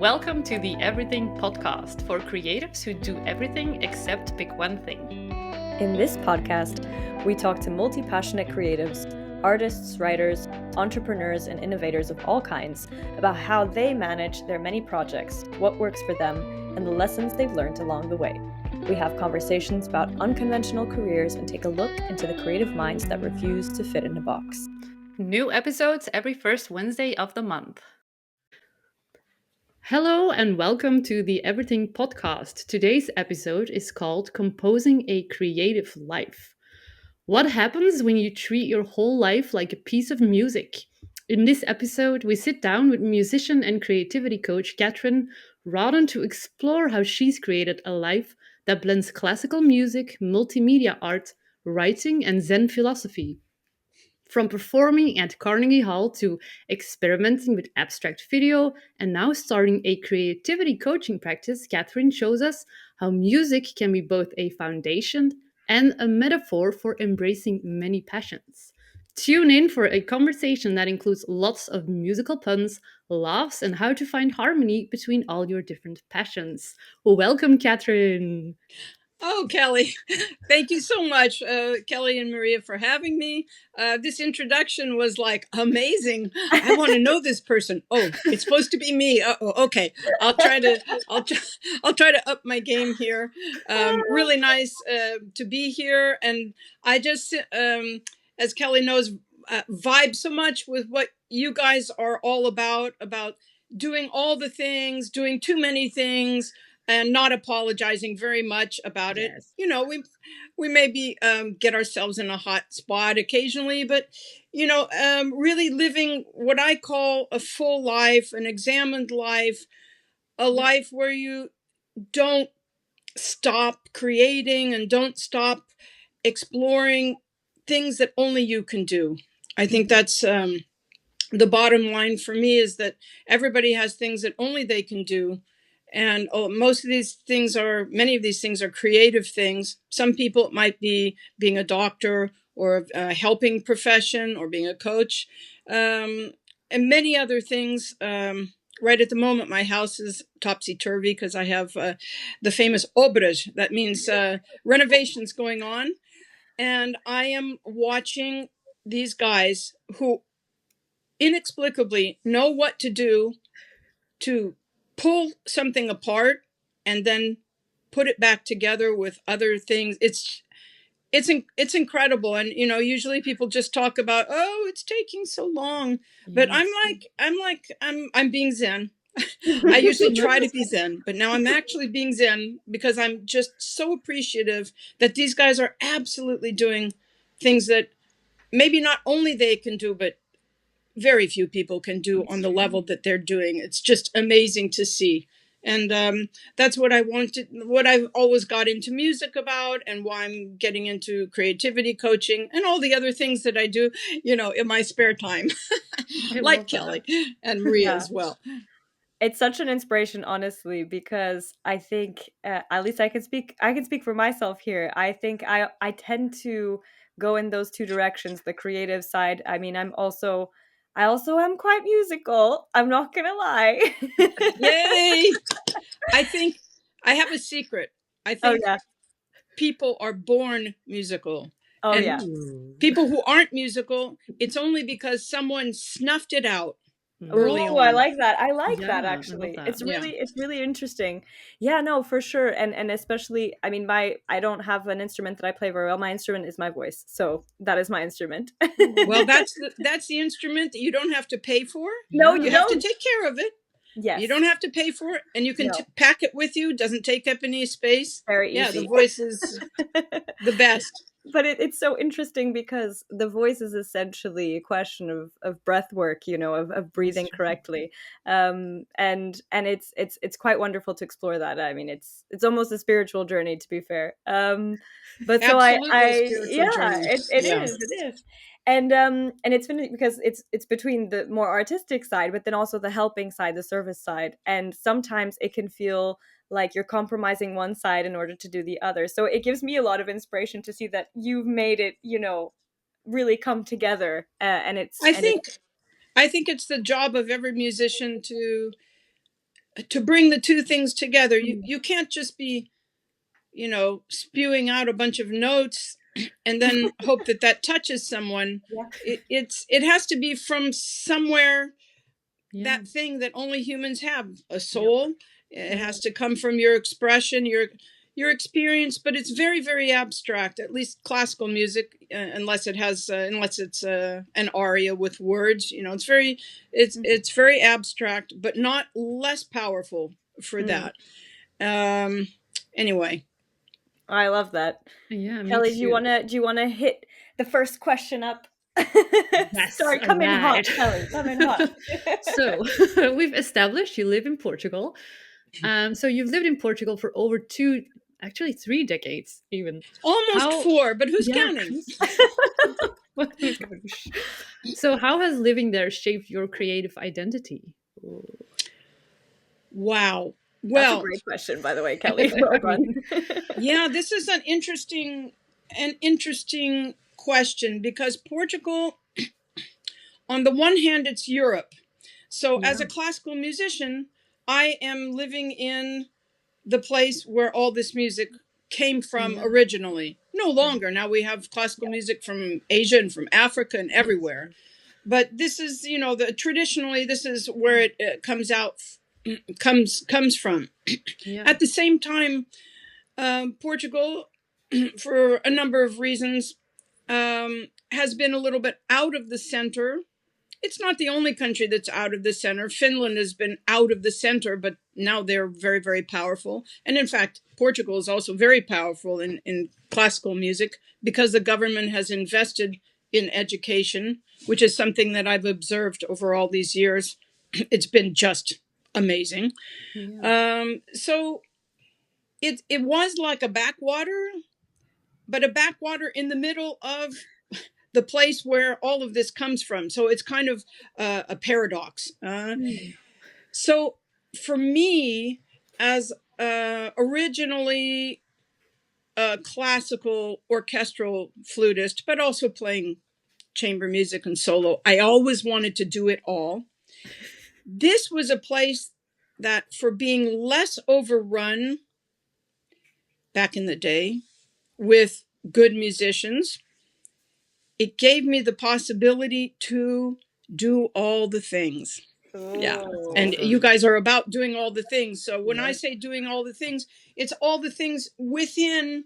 Welcome to the Everything podcast for creatives who do everything except pick one thing. In this podcast, we talk to multi-passionate creatives, artists, writers, entrepreneurs, and innovators of all kinds about how they manage their many projects, what works for them, and the lessons they've learned along the way. We have conversations about unconventional careers and take a look into the creative minds that refuse to fit in a box. New episodes every first Wednesday of the month. Hello and welcome to the Everything podcast. Today's episode is called Composing a Creative Life. What happens when you treat your whole life like a piece of music? In this episode, we sit down with musician and creativity coach Katharine Rawdon to explore how she's created a life that blends classical music, multimedia art, writing, and Zen philosophy. From performing at Carnegie Hall to experimenting with abstract video and now starting a creativity coaching practice, Katharine shows us how music can be both a foundation and a metaphor for embracing many passions. Tune in for a conversation that includes lots of musical puns, laughs, and how to find harmony between all your different passions. Welcome, Katharine. Oh, Kelly, thank you so much, Kelly and Maria, for having me. This introduction was like amazing. I want to know this person. Oh, it's supposed to be me. Okay. I'll try to up my game here. Really nice to be here, and I just, as Kelly knows, vibe so much with what you guys are all about doing all the things, doing too many things, and not apologizing very much about it. Yes. You know, we maybe get ourselves in a hot spot occasionally, but really living what I call a full life, an examined life, a life where you don't stop creating and don't stop exploring things that only you can do. I think that's the bottom line for me, is that everybody has things that only they can do. And many of these things are creative things. Some people, it might be being a doctor or a helping profession or being a coach, and many other things. Right at the moment, my house is topsy-turvy because I have the famous obras. That means renovations going on. And I am watching these guys who inexplicably know what to do to pull something apart and then put it back together with other things. It's incredible. And usually people just talk about, oh, it's taking so long, but Yes. I'm being Zen. I usually try to be Zen, but now I'm actually being Zen because I'm just so appreciative that these guys are absolutely doing things that maybe not only they can do, but very few people can do on the level that they're doing. It's just amazing to see. And that's what I wanted, what I've always got into music about, and why I'm getting into creativity coaching and all the other things that I do, in my spare time, like Kelly and Maria as well. It's such an inspiration, honestly, because I think, at least I can speak for myself here. I think I tend to go in those two directions, the creative side. I mean, I also am quite musical. I'm not gonna lie. Yay! I think I have a secret. I think people are born musical. Oh, and yeah. People who aren't musical, it's only because someone snuffed it out early on. I like that. I like that, actually. That. It's really interesting. Yeah, no, for sure. And especially, I mean, I don't have an instrument that I play very well. My instrument is my voice. So that is my instrument. Well, that's the instrument that you don't have to pay for. No, you have to take care of it. Yes. You don't have to pay for it, and you can pack it with you. It doesn't take up any space. Very easy. Yeah, the voice is the best. But it's so interesting because the voice is essentially a question of breath work, of breathing correctly, and it's quite wonderful to explore that. I mean, it's almost a spiritual journey, to be fair. But so it is. And it's been because it's between the more artistic side, but then also the helping side, the service side, and sometimes it can feel like you're compromising one side in order to do the other. So it gives me a lot of inspiration to see that you've made it, really come together. And I think it's the job of every musician to to bring the two things together. You can't just be, spewing out a bunch of notes and then hope that touches someone. Yeah. It has to be from somewhere, Yeah. that thing that only humans have, a soul. It has to come from your expression, your experience, but it's very, very abstract. At least classical music, unless it's an aria with words. It's very abstract, but not less powerful for that. Anyway. I love that. Yeah, me Kelly, too. do you wanna hit the first question up? Yes, Sorry, come in hot, alright. Kelly. Come in hot. So we've established you live in Portugal. So you've lived in Portugal for over 3 decades, even. Almost How? 4, but who's Yeah. counting? Who's counting? So how has living there shaped your creative identity? Wow. That's a Well, great question, by the way, Kelly. Well done. yeah, this is an interesting question, because Portugal, on the one hand, it's Europe. So as a classical musician, I am living in the place where all this music came from originally. No longer. Now we have classical music from Asia and from Africa and everywhere. But this is, traditionally, this is where it comes from. Yeah. At the same time, Portugal, for a number of reasons, has been a little bit out of the center. It's not the only country that's out of the center. Finland has been out of the center, but now they're very, very powerful. And in fact, Portugal is also very powerful in classical music, because the government has invested in education, which is something that I've observed over all these years. It's been just amazing. Yeah. So it was like a backwater, but a backwater in the middle of the place where all of this comes from. So it's kind of a paradox. So for me, as originally a classical orchestral flutist, but also playing chamber music and solo, I always wanted to do it all. This was a place that, for being less overrun back in the day with good musicians, it gave me the possibility to do all the things. Yeah. And you guys are about doing all the things. So when I say doing all the things, it's all the things within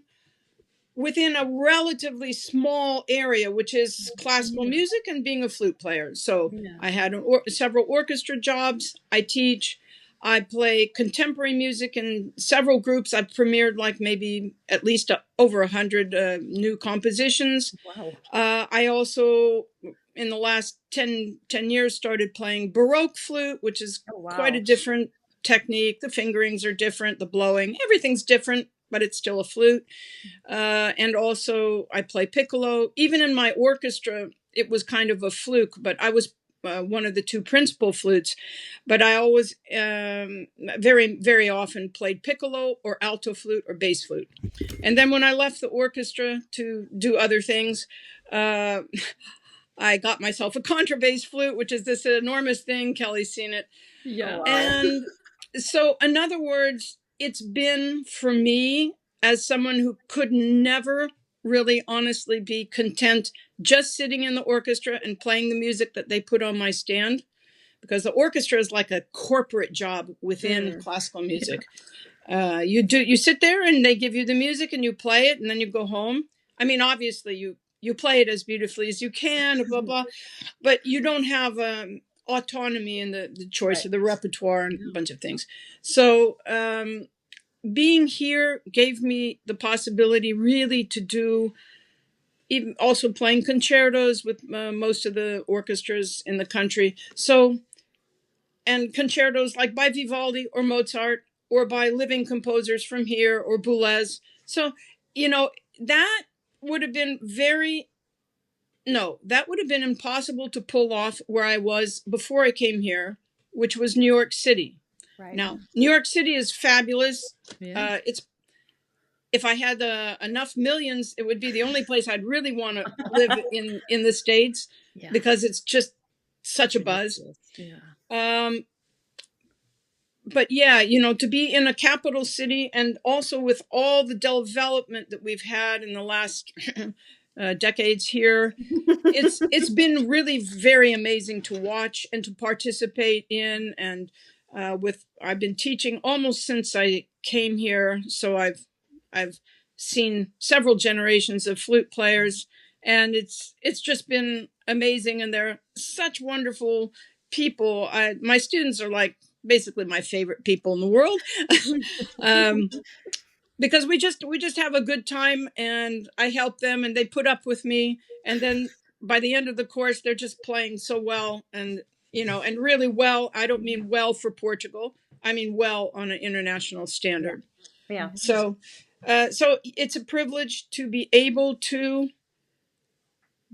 a relatively small area, which is classical music and being a flute player. So I had several orchestra jobs. I teach. I play contemporary music in several groups. I've premiered like maybe at least over 100 new compositions. Wow. I also, in the last 10 years, started playing Baroque flute, which is quite a different technique. The fingerings are different, the blowing, everything's different, but it's still a flute. And also I play piccolo. Even in my orchestra, it was kind of a fluke, but I was one of the two principal flutes, but I always very, very often played piccolo or alto flute or bass flute. And then when I left the orchestra to do other things, I got myself a contrabass flute, which is this enormous thing. Kelly's seen it. Yeah. And so, in other words, it's been, for me, as someone who could never really honestly be content just sitting in the orchestra and playing the music that they put on my stand, because the orchestra is like a corporate job within classical music. You sit there and they give you the music and you play it and then you go home. I mean, obviously you play it as beautifully as you can, blah, blah, but you don't have autonomy in the choice of the repertoire and a bunch of things. So being here gave me the possibility really to do, even also playing concertos with most of the orchestras in the country. So, and concertos like by Vivaldi or Mozart or by living composers from here or Boulez. So, that would have been that would have been impossible to pull off where I was before I came here, which was New York City. Right. Now, New York City is fabulous. Yeah. If I had enough millions, it would be the only place I'd really want to live in the States, because it's just such a buzz. Yeah. but yeah, to be in a capital city, and also with all the development that we've had in the last decades here, it's been really very amazing to watch and to participate in. And I've been teaching almost since I came here, so I've seen several generations of flute players, and it's just been amazing. And they're such wonderful people. My students are like basically my favorite people in the world. um, because we just have a good time, and I help them and they put up with me, and then by the end of the course they're just playing so well, and really well. I don't mean well for Portugal, I mean well on an international standard. Yeah. So it's a privilege to be able to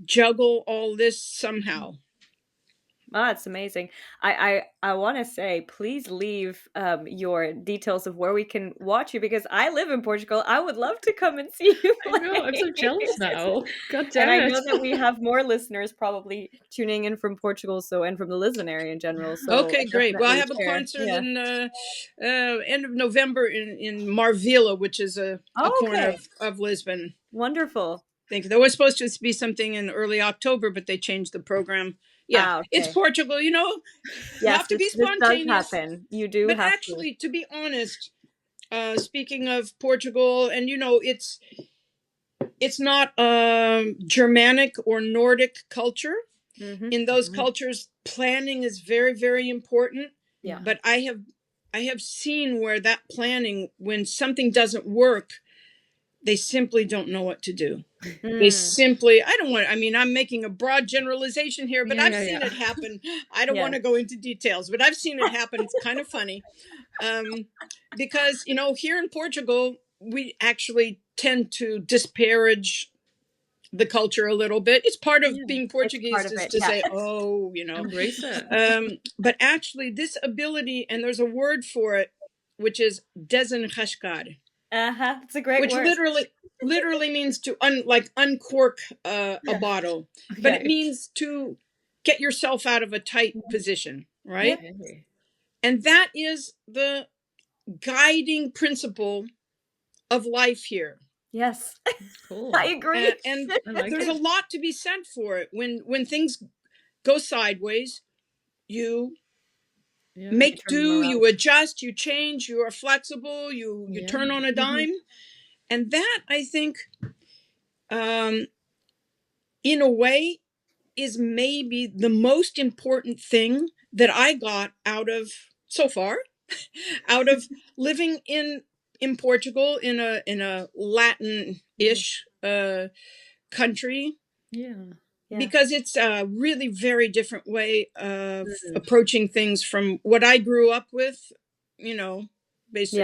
juggle all this somehow. Oh, that's amazing. I want to say, please leave your details of where we can watch you, because I live in Portugal. I would love to come and see you I know, I'm so play. jealous now. God And I damn it. know that we have more listeners probably tuning in from Portugal, so, and from the Lisbon area in general. So Okay, great. Well, I definitely have a share. concert Yeah. in end of November in Marvila, which is a Oh, corner okay. of Lisbon. Wonderful. Think there was supposed to be something in early October, but they changed the program. Yeah, Ah, it's okay. Portugal, you Yes, have to be this does spontaneous. happen. You do But have to. actually, to be honest, speaking of Portugal, and it's not Germanic or Nordic culture. Mm-hmm. In those cultures, planning is very, very important. Yeah. But I have seen where that planning, when something doesn't work, they simply don't know what to do. They simply, I'm making a broad generalization here, but I've seen it happen. I don't Yeah. want to go into details, but I've seen it happen. It's kind of funny. Because, here in Portugal, we actually tend to disparage the culture a little bit. It's part of being Portuguese, is to say, oh, Embrace it. but actually this ability, and there's a word for it, which is desenrascar. Uh-huh. It's a great Which word. literally means to uncork a bottle, but it means to get yourself out of a tight position, right? Okay. And that is the guiding principle of life here. Yes. Cool. I agree. And I like there's it. a lot to be said for it. When things go sideways, you make do, you adjust, you change, you are flexible, you turn on a dime. And that, I think, in a way, is maybe the most important thing that I got out of so far, out of living in Portugal, in a Latin-ish country. Yeah. Because it's a really very different way of approaching things from what I grew up with, basic,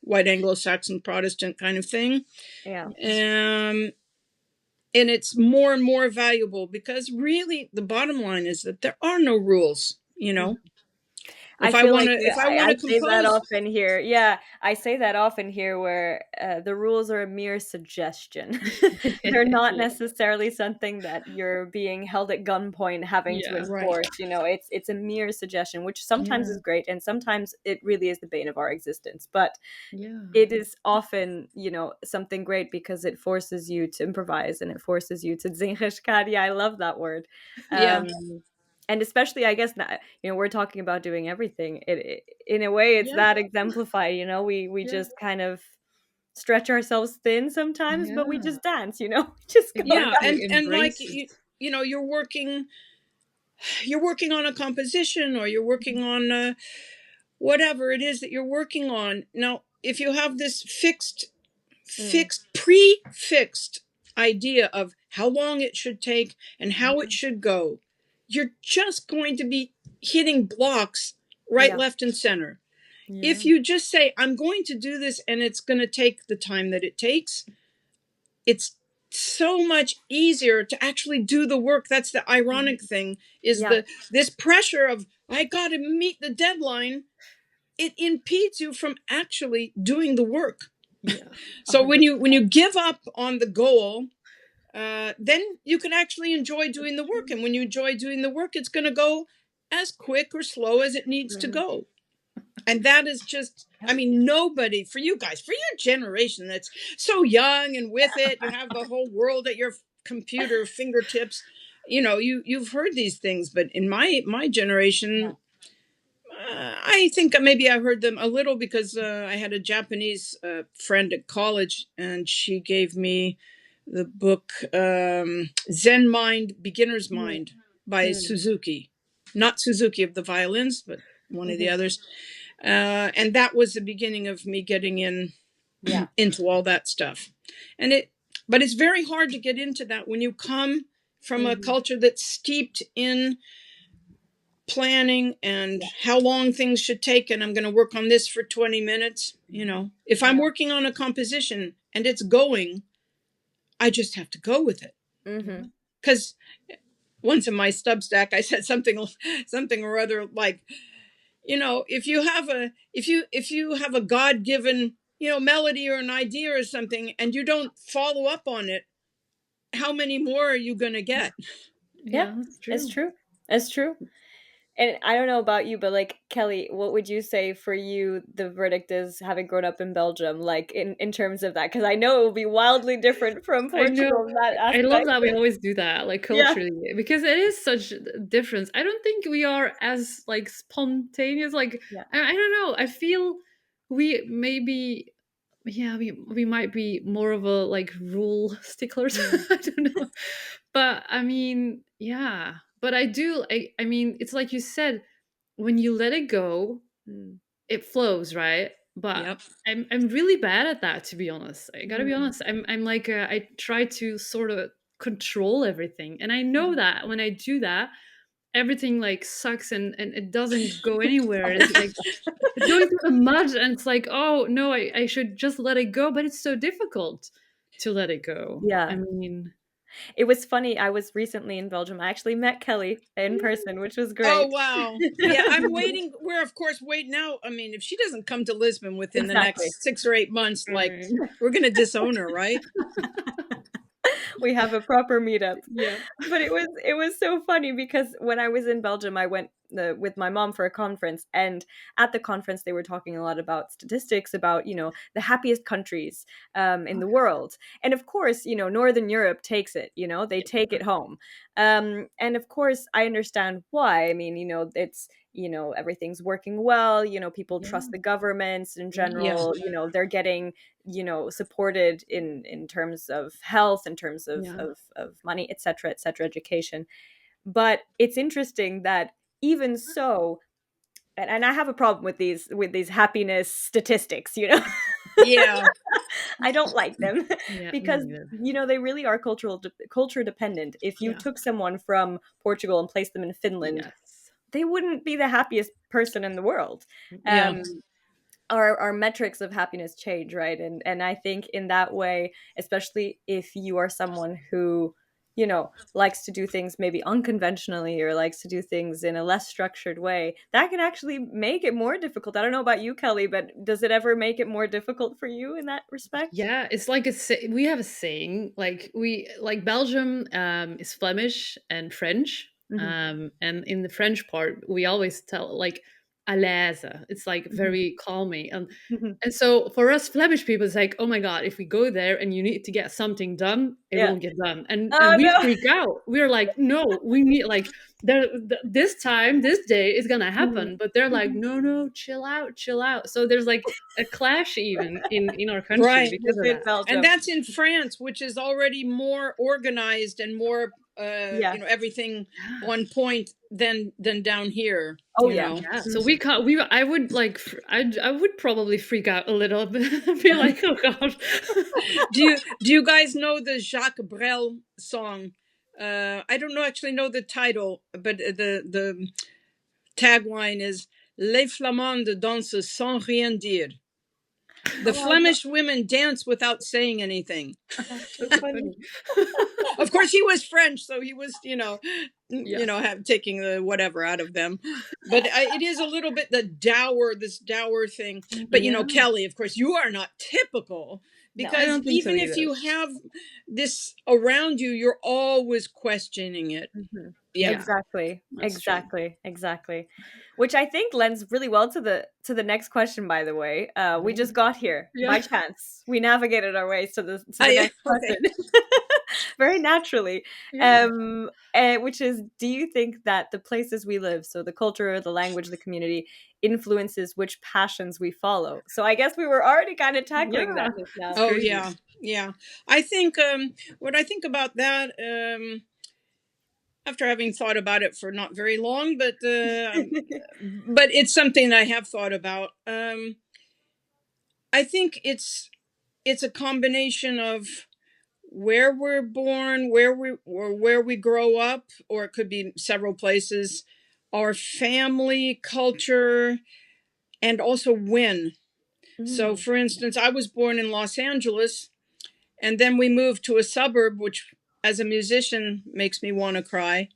white Anglo-Saxon Protestant kind of thing. Yeah. And it's more and more valuable, because really the bottom line is that there are no rules, If I want to say that compose, often here. Yeah, I say that often here, where the rules are a mere suggestion. They're not necessarily something that you're being held at gunpoint having to enforce. It's a mere suggestion, which sometimes is great, and sometimes it really is the bane of our existence. But it is often, something great, because it forces you to improvise, and it forces you to desenrascar. Yeah, I love that word. And especially, I guess, we're talking about doing everything. In a way, it's that exemplified. We just kind of stretch ourselves thin sometimes, but we just dance. Just go. Yeah, and like you're working on a composition, or you're working on whatever it is that you're working on. Now, if you have this prefixed idea of how long it should take and how it should go, you're just going to be hitting blocks right, left, and center. If you just say, I'm going to do this, and it's going to take the time that it takes, it's so much easier to actually do the work. That's the ironic thing, is this pressure of, I got to meet the deadline. It impedes you from actually doing the work. So when you give up on the goal, then you can actually enjoy doing the work. And when you enjoy doing the work, it's going to go as quick or slow as it needs to go. And that is just, I mean, nobody, for you guys, for your generation that's so young and with it, you have the whole world at your computer fingertips. You know, you've heard these things, but in my generation, I think maybe I heard them a little because I had a Japanese friend at college, and she gave me the book Zen Mind, Beginner's Mm, Mind by mm, Suzuki. Not Suzuki of the violins, but one of the mhm. others. And that was the beginning of me getting Yeah. into all that stuff. But it's very hard to get into that when you come from a Mhm. culture that's steeped in planning and Yeah. how long things should take, and I'm going to work on this for 20 minutes. You know, if I'm Yeah. working on a composition and it's going, I just have to go with it. Mhm. Because once in my Substack I said something or other like, you know, if you have a God-given, you know, melody or an idea or something and you don't follow up on it, how many more are you going to get? Yeah. Yeah, that's It's true. true. It's true. And I don't know about you, but like Kelly, what would you say for you the verdict is having grown up in Belgium, like in terms of that? Because I know it will be wildly different from I know. Portugal in that I love aspect. that we always do that, like Yeah. culturally, because it is such a difference. I don't think we are as like spontaneous. Like Yeah. I don't know. I feel we maybe, yeah, we might be more of a like rule sticklers. Mm. I don't know, but I mean, yeah. But I do. I mean, it's like you said, when you let it go, Mm. it flows, right? But Yep. I'm really bad at that, to be honest. I gotta be Mm. honest. I'm like I try to sort of control everything, and I know Mhm. that when I do that, everything like sucks and it doesn't go anywhere. It's like it's going through the mud, and it's like, oh no, I should just let it go, but it's so difficult to let it go. I Yeah. mean, It was funny. I was recently in Belgium. I actually met Kelly in person, which was Oh, great. wow. Yeah, I'm waiting. We're, of course, waiting out. I mean, if she doesn't come to Lisbon within the Exactly. next 6 or 8 months, like, right. we're going to disown her, right? We have a proper meetup. Yeah. But it was so funny because when I was in Belgium, I went with my mom for a conference, and at the conference they were talking a lot about statistics about the happiest countries in the world, and of course Northern Europe takes it. They take it home, and of course I understand why. I mean, it's everything's working well. People Yeah. trust the governments in Yeah. Yeah. general. They're getting supported in terms of health, in terms of Yeah. of money, etc., education. But it's interesting that even so, and I have a problem with these happiness statistics. Yeah. I don't like them Yeah. Me because neither. they really are culture dependent. If you Yeah. took someone from Portugal and placed them in Finland, Yes. they wouldn't be the happiest person in the world. Yeah. um our metrics of happiness change, right? And I think in that way, especially if you are someone who likes to do things maybe unconventionally, or likes to do things in a less structured way, that can actually make it more difficult. I don't know about you, Kelly, but does it ever make it more difficult for you in that respect? Yeah, it's like we have a saying, like we like Belgium is Flemish and French. Hmm. And in the French part we always tell like à l'aise. It's like Hmm. very calming. And so for us Flemish people, it's like, oh my god, if we go there and you need to get something done, it Yeah. won't get done. And Oh we no. freak out. We're like, no, we need like this time, this day is gonna Mhm. happen. But they're like, Mhm. no, no, chill out, chill out. So there's like a clash even in our country Right. because of Within that. And Belgium. that's in France, which is already more organized and more, Yeah. everything Yeah. on point than down here, Oh you yeah. know. Yeah, so we Mhm. can't. We I would like. I would probably freak out a little bit. Be like, oh god. Do you guys know the Jacques Brel song? I don't know actually know the title, but the tagline is Les Flamandes dansent sans rien dire. The Oh, no. Flemish women dance without saying anything. That's so That's so funny. funny. Of course, he was French, so he was, Yeah. taking the whatever out of them. But it is a little bit this dour thing. But Yeah. Kelly, of course, you are not typical No. I because don't think so even if either. you have this around you, you're always questioning it. Mhm. Yeah, Exactly. That's true. Exactly. Which I think lends really well to the next question, by the way. We just got here Yeah. by chance. We navigated our ways to the yeah, next okay. question very naturally. Yeah. Which is, do you think that the places we live, so the culture, the language, the community, influences which passions we follow? So I guess we were already kind of tackling Yeah. that just It's now. Oh crazy. yeah, yeah. I think what I think about that, after having thought about it for not very long, but it's something I have thought about. I think it's a combination of where we're born, where we grow up, or it could be several places, our family, culture, and also when. So, Mm. for instance, I was born in Los Angeles, and then we moved to a suburb, which, as a musician, makes me want to cry.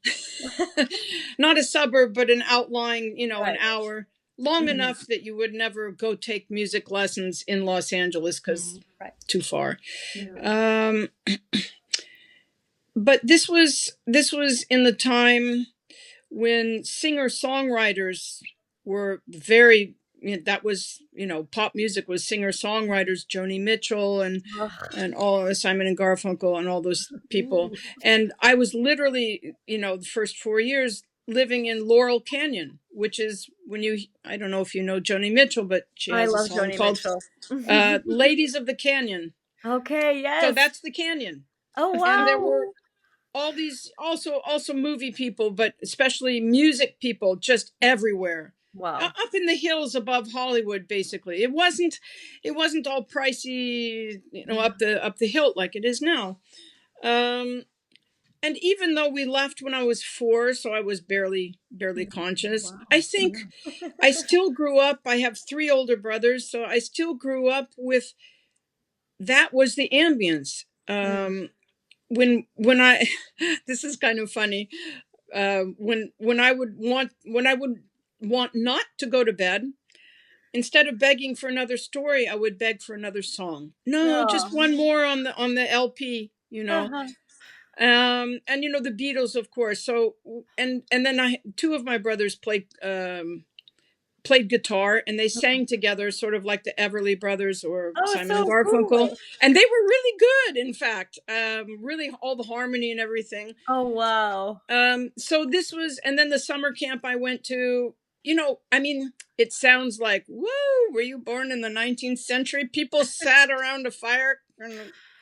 Not a suburb, but an outlying, an Right. hour, long Mhm. enough that you would never go take music lessons in Los Angeles because Right. too far. Yeah. Um, but this was in the time when singer songwriters were very, that was, pop music was singer songwriters, Joni Mitchell Ugh. and all Simon and Garfunkel and all those people. Mm. And I was literally, the first 4 years living in Laurel Canyon, which is when I don't know if you know Joni Mitchell, but she I has a love song Joni called Mitchell. Ladies of the Canyon. Okay, So yes. that's the canyon. Oh And there were wow. all these also movie people, but especially music people just everywhere. Wow. Up in the hills above Hollywood, basically. It wasn't all pricey, up the hill like it is now. Um, and even though we left when I was 4, so I was barely conscious, I Wow. think Yeah. I still grew up. I have 3 older brothers, so I still grew up with that was the ambience. Mm. When I this is kind of funny. When I would want not to go to bed, instead of begging for another story, I would beg for another song. No, just Oh. one more on the LP. Uh-huh. And the Beatles, of course. So and then I 2 of my brothers played guitar, and they sang together, sort of like the Everly Brothers or Oh, Simon and so Garfunkel, cool. and they were really good. In fact, really all the harmony and everything. Oh wow. So this was, and then the summer camp I went to. I mean, it sounds like, whoa, were you born in the 19th century? People sat around a fire and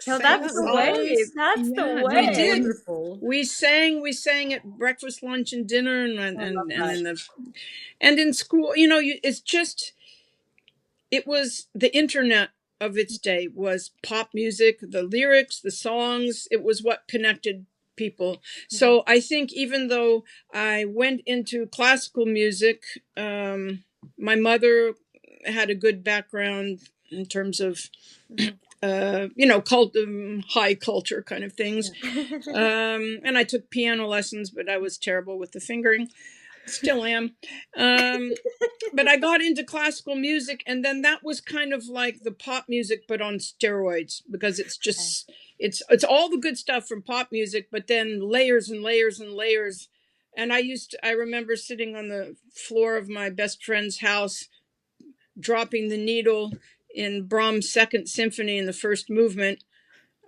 No, sang that's Yeah, the no, way. songs. That's the yeah, We no, way. did. wonderful. We sang at breakfast, lunch, and dinner, and I love and and that. in the and in school. It's just, it was the internet of its day, was pop music, the lyrics, the songs. It was what connected people. Mhm. So I think even though I went into classical music, my mother had a good background in terms of Mhm. high culture kind of things. Yeah. And I took piano lessons, but I was terrible with the fingering. Still am. Um, but I got into classical music, and then that was kind of like the pop music, but on steroids, because it's Okay. just it's all the good stuff from pop music, but then layers and layers and layers. And I remember sitting on the floor of my best friend's house, dropping the needle in Brahms' Second Symphony in the first movement,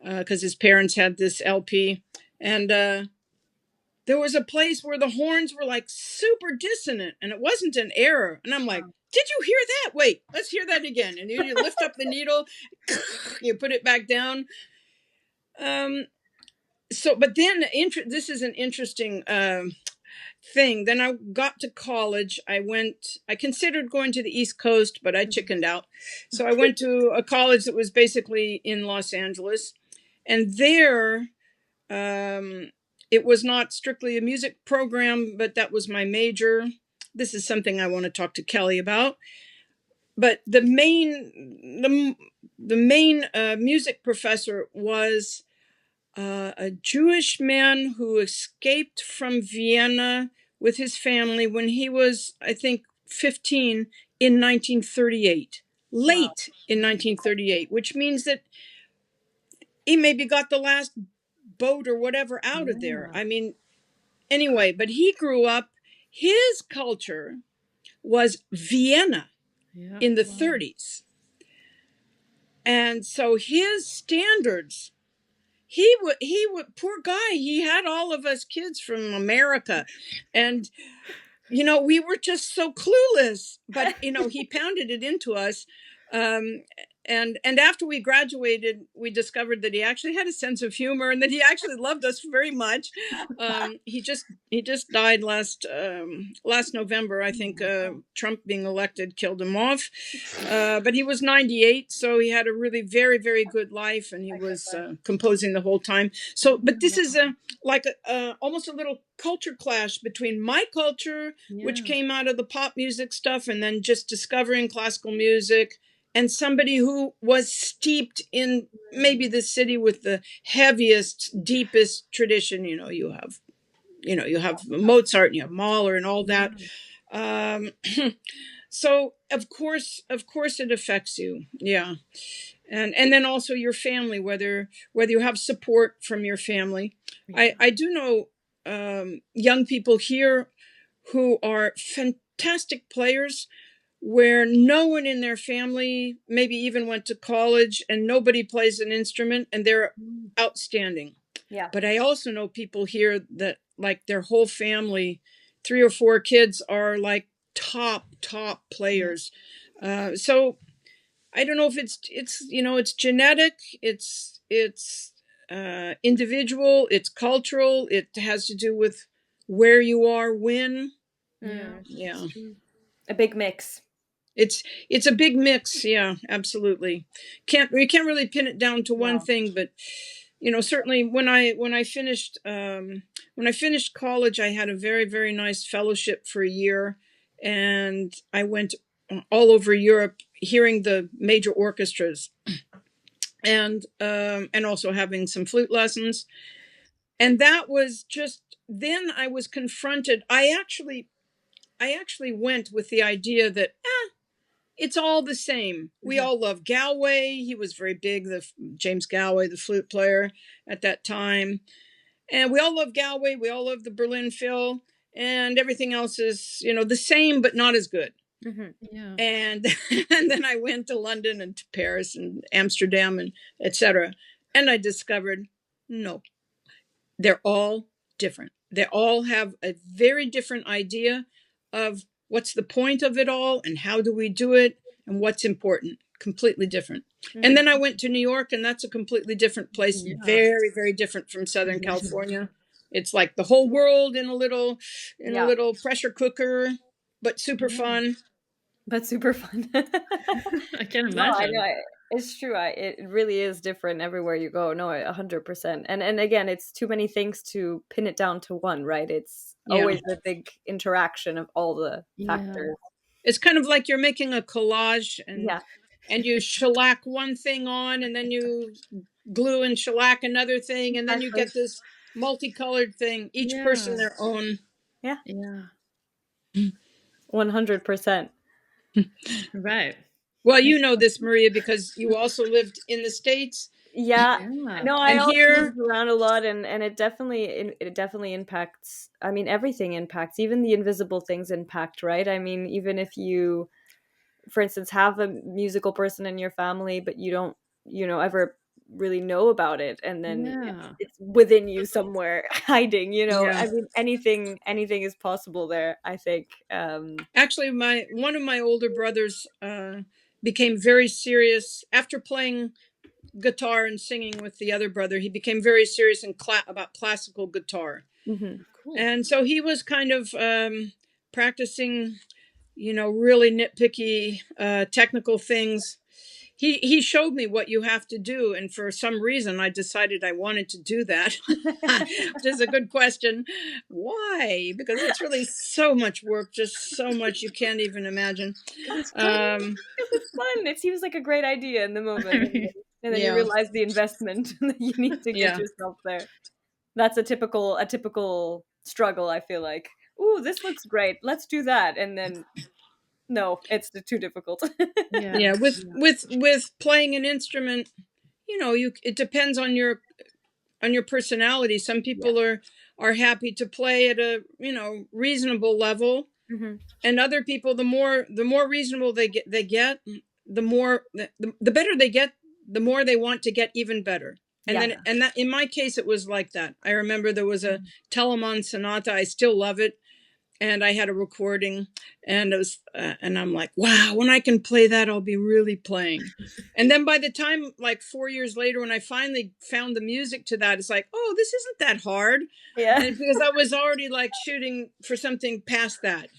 because his parents had this LP, and there was a place where the horns were like super dissonant, and it wasn't an error. And I'm like, Wow. did you hear that? Wait, let's hear that again. And you lift up the needle, you put it back down. But then this is an interesting thing. Then I got to college. I considered going to the East Coast, but I Mhm. chickened out. So I went to a college that was basically in Los Angeles. And there, um, it was not strictly a music program, but that was my major. This is something I want to talk to Kelly about. But the main music professor was a Jewish man who escaped from Vienna with his family when he was, I think, 15 in 1938. Wow. Late in 1938, which means that he maybe got the last boat or whatever out of there. Yeah. I mean, Anyway, but he grew up, his culture was Vienna Yeah. in the Wow. 30s. And so his standards, he would, poor guy, he had all of us kids from America. And, we were just so clueless, but, he pounded it into us. And after we graduated, we discovered that he actually had a sense of humor and that he actually loved us very much. He just died last November. I think Trump being elected killed him off. But he was 98, so he had a really very, very good life, and he was composing the whole time. So, but this is almost a little culture clash between my culture, which came out of the pop music stuff, and then just discovering classical music, and somebody who was steeped in maybe the city with the heaviest, deepest tradition. You have Mozart and you have Mahler and all that. So of course it affects you. Yeah. And then also your family, whether you have support from your family. I do know young people here who are fantastic players, where no one in their family maybe even went to college, and nobody plays an instrument, and they're outstanding. Yeah. But I also know people here that, like, their whole family, 3 or 4 kids, are like top players. So I don't know if it's genetic, it's individual, it's cultural, it has to do with where you are when. Yeah. A big mix. It's a big mix. Yeah, absolutely. We can't really pin it down to one thing, but certainly when I finished college, I had a very, very nice fellowship for a year, and I went all over Europe hearing the major orchestras, and also having some flute lessons. And that was just, then I was confronted. I actually went with the idea that it's all the same. We all love Galway. He was very big, James Galway, the flute player at that time. And we all love Galway. We all love the Berlin Phil. And everything else is, the same, but not as good. Yeah. And then I went to London and to Paris and Amsterdam and etc. And I discovered, no, they're all different. They all have a very different idea of what's the point of it all and how do we do it and what's important. Completely different. And then I went to New York, and that's a completely different place. Very, very different from Southern California. It's like the whole world in a little pressure cooker, but super fun. But super fun. I can No, I imagine. know. It's true. It really is different everywhere you go. No, 100%. And again, it's too many things to pin it down to one, right? It's always a big interaction of all the factors. It's kind of like you're making a collage, and you shellac one thing on, and then you glue and shellac another thing, and then you get this multicolored thing. Each person their own. Yeah. Yeah. 100%. Right. Well, you know this, Maria, because you also lived in the States. Yeah. No, I And also here, moved around a lot, and it definitely impacts. I mean, everything impacts. Even the invisible things impact, right? I mean, even if you, for instance, have a musical person in your family, but you don't, ever really know about it, and then it's within you somewhere hiding. I mean, anything is possible there, I think. Actually, one of my older brothers became very serious after playing guitar and singing with the other brother. He became very serious about classical guitar. Cool. And so he was kind of practicing, really nitpicky technical things. He showed me what you have to do, and for some reason I decided I wanted to do that. Which is a good question. Why? Because it's really so much work, just so much you can't even imagine. It's fun. It seems like a great idea in the moment, and then you realize the investment that you need to get yourself there. That's a typical struggle, I feel like. Ooh, this looks great. Let's do that. And then no, it's too difficult. With playing an instrument, it depends on your personality. Some people are are happy to play at a, reasonable level. And other people, the more reasonable they get, the more the better they get, the more they want to get even better. And then, and that, in my case, it was like that. I remember there was a Telemann sonata. I still love it. And I had a recording, and it was, and I'm like, wow, when I can play that, I'll be really playing. And then by the time, like 4 years later, when I finally found the music to that, it's like, oh, this isn't that hard. Yeah. And because I was already like shooting for something past that,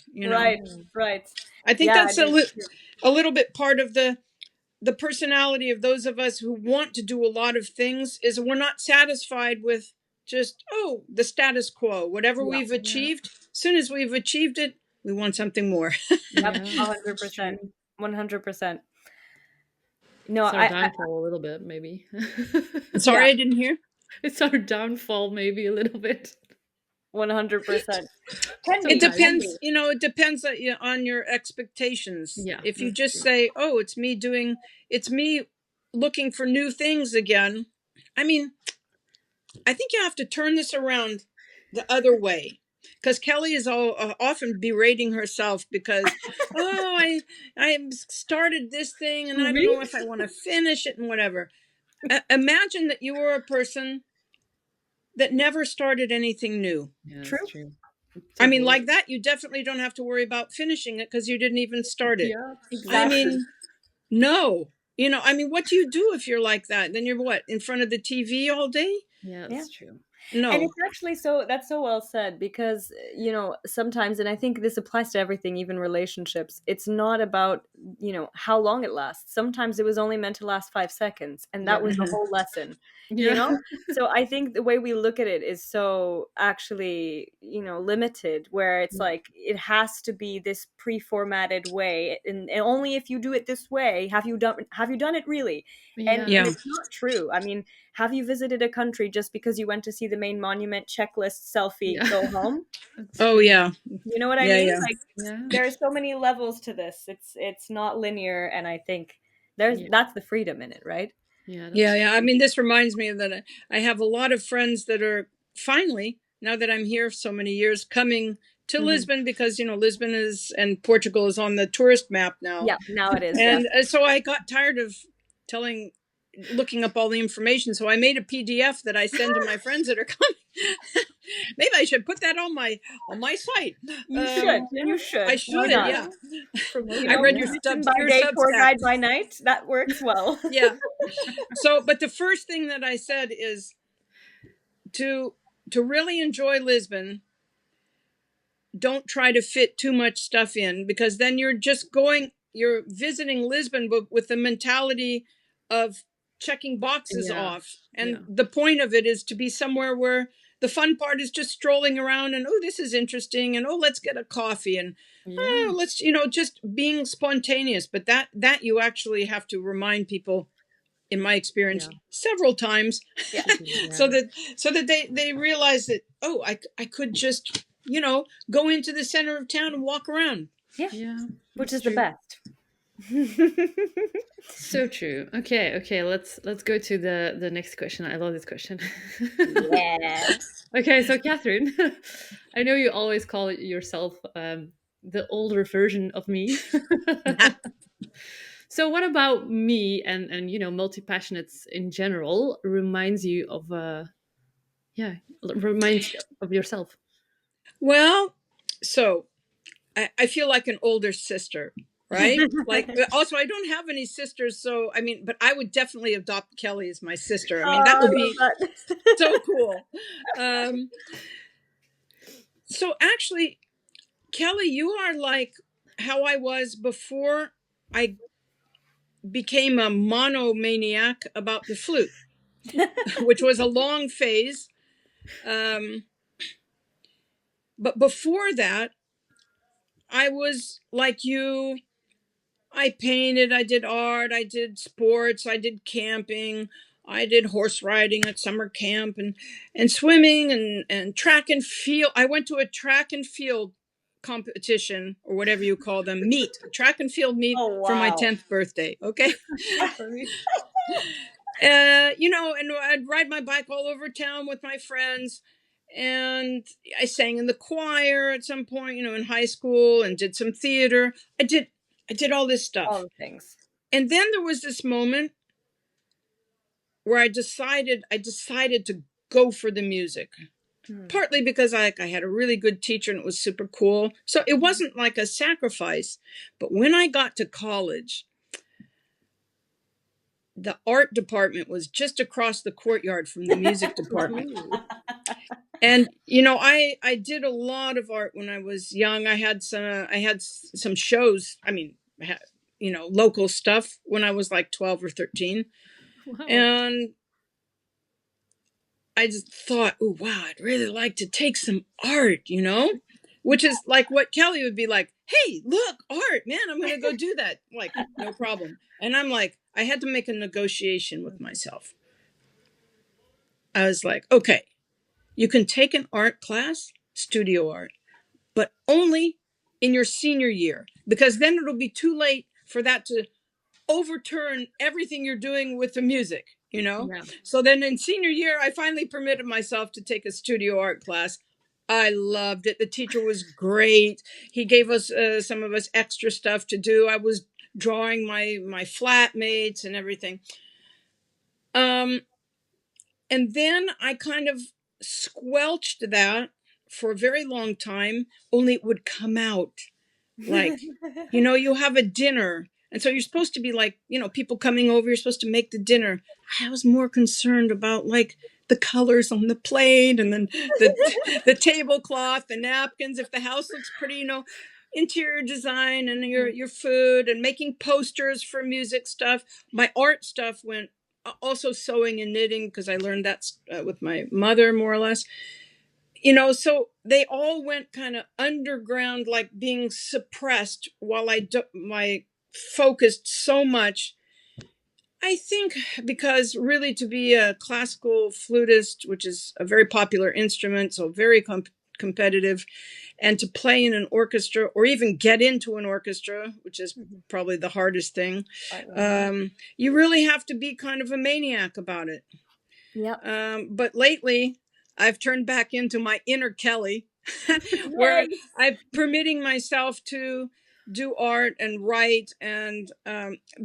Right. I think that's a little bit part of the personality of those of us who want to do a lot of things, is we're not satisfied with just, the status quo, whatever we've achieved. As soon as we've achieved it, we want something more. 100%. 100%. No, it's our downfall a little bit, maybe. Sorry, I didn't hear. It's our downfall, maybe a little bit. 100%. It depends, it depends on your expectations. Yeah. If you just say, it's me looking for new things again. I mean, I think you have to turn this around the other way, because Kelly is often berating herself because, I started this thing and I don't know if I want to finish it and whatever. Imagine that you were a person that never started anything new. Yeah, true. I mean, like that, you definitely don't have to worry about finishing it because you didn't even start it. Yeah, exactly. I mean, no. What do you do if you're like that? Then you're what, in front of the TV all day? Yeah, that's true. No. And it's actually that's so well said, because, sometimes, and I think this applies to everything, even relationships, it's not about, how long it lasts. Sometimes it was only meant to last 5 seconds, and that was the whole lesson, So I think the way we look at it is so actually, limited, where it's like, it has to be this pre-formatted way. And only if you do it this way, have you done it really? And it's not true. I mean, have you visited a country just because you went to see the main monument, checklist, selfie, go home? Oh, yeah. You know what I mean? Yeah. Like, there are so many levels to this. It's not linear, and I think that's the freedom in it, right? Yeah. I mean, this reminds me of that. I have a lot of friends that are finally, now that I'm here so many years, coming to Lisbon, because, Lisbon and Portugal is on the tourist map now. Yeah, now it is. And so I got tired of looking up all the information. So I made a PDF that I send to my friends that are coming. Maybe I should put that on my site. You should. I should, yeah. I read your stuff by day, tour guide by night. That works well. Yeah. So, but the first thing that I said is to really enjoy Lisbon, don't try to fit too much stuff in, because then you're visiting Lisbon, but with the mentality of checking boxes off. And the point of it is to be somewhere where the fun part is just strolling around and, this is interesting. And, let's get a coffee and, let's, just being spontaneous. But that you actually have to remind people, in my experience, several times, so that they realize that, I could just, go into the center of town and walk around. Yeah. Which is the best. So true. Okay, let's go to the next question. I love this question. Okay, so Katharine, I know you always call yourself the older version of me. So what about me and multi-passionates in general reminds you of reminds you of yourself? Well, so I feel like an older sister, right? Like, also, I don't have any sisters, so I mean, but I would definitely adopt Kelly as my sister. I mean, that would be so cool. So actually, Kelly, you are like how I was before I became a monomaniac about the flute, which was a long phase. But before that, I was like you. I painted, I did art, I did sports, I did camping, I did horse riding at summer camp and swimming and track and field. I went to a track and field competition, or whatever you call them, track and field meet for my 10th birthday. Okay. And I'd ride my bike all over town with my friends. And I sang in the choir at some point, in high school, and did some theater. I did all this All stuff. the things. And then there was this moment where I decided to go for the music. Partly because I had a really good teacher and it was super cool. So it wasn't like a sacrifice. But when I got to college, the art department was just across the courtyard from the music department. And I did a lot of art when I was young. I had some shows. I mean, local stuff when I was like 12 or 13. Wow. And I just thought, oh wow, I'd really like to take some art, which is like what Kelly would be like, hey, look, art, man, I'm gonna go do that. Like, no problem. And I'm like, I had to make a negotiation with myself. I was like, okay, you can take an art class, studio art, but only in your senior year, because then it'll be too late for that to overturn everything you're doing with the music. Yeah. So then in senior year, I finally permitted myself to take a studio art class. I loved it. The teacher was great. He gave us some of us extra stuff to do. I was drawing my flatmates and everything. And then I kind of squelched that for a very long time, only it would come out. Like, you have a dinner. And so you're supposed to be like, people coming over, you're supposed to make the dinner. I was more concerned about like the colors on the plate and then the tablecloth, the napkins, if the house looks pretty, interior design and your food and making posters for music stuff. My art stuff went also sewing and knitting because I learned that with my mother more or less. So they all went kind of underground, like being suppressed while I focused so much. I think because really to be a classical flutist, which is a very popular instrument, so very competitive, and to play in an orchestra or even get into an orchestra, which is probably the hardest thing, you really have to be kind of a maniac about it. Yeah. But lately, I've turned back into my inner Kelly, where I'm permitting myself to do art and write and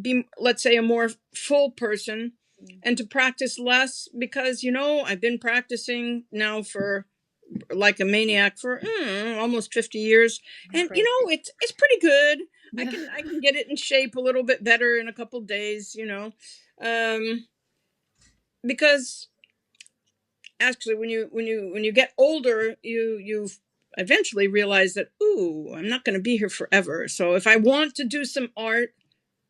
be, let's say, a more full person and to practice less because, I've been practicing now for like a maniac for almost 50 years. And, it's pretty good. I can get it in shape a little bit better in a couple days, because actually when you get older you eventually realize that I'm not going to be here forever, so if I want to do some art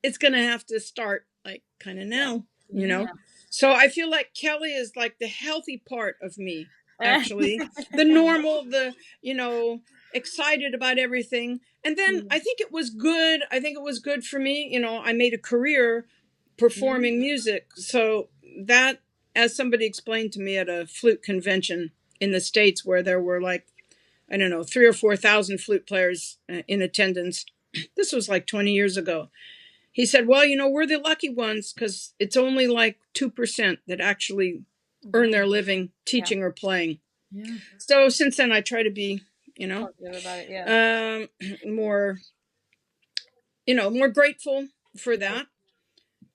it's going to have to start like kind of now. So I feel like Kelly is like the healthy part of me, actually. The normal, the excited about everything. And then I think it was good for me. I made a career performing music. So that, as somebody explained to me at a flute convention in the States where there were like, I don't know, 3 or 4,000 flute players in attendance. This was like 20 years ago. He said, well, we're the lucky ones because it's only like 2% that actually earn their living teaching or playing. Yeah. So since then I try to be, Positive about it, yeah. more, more grateful for that.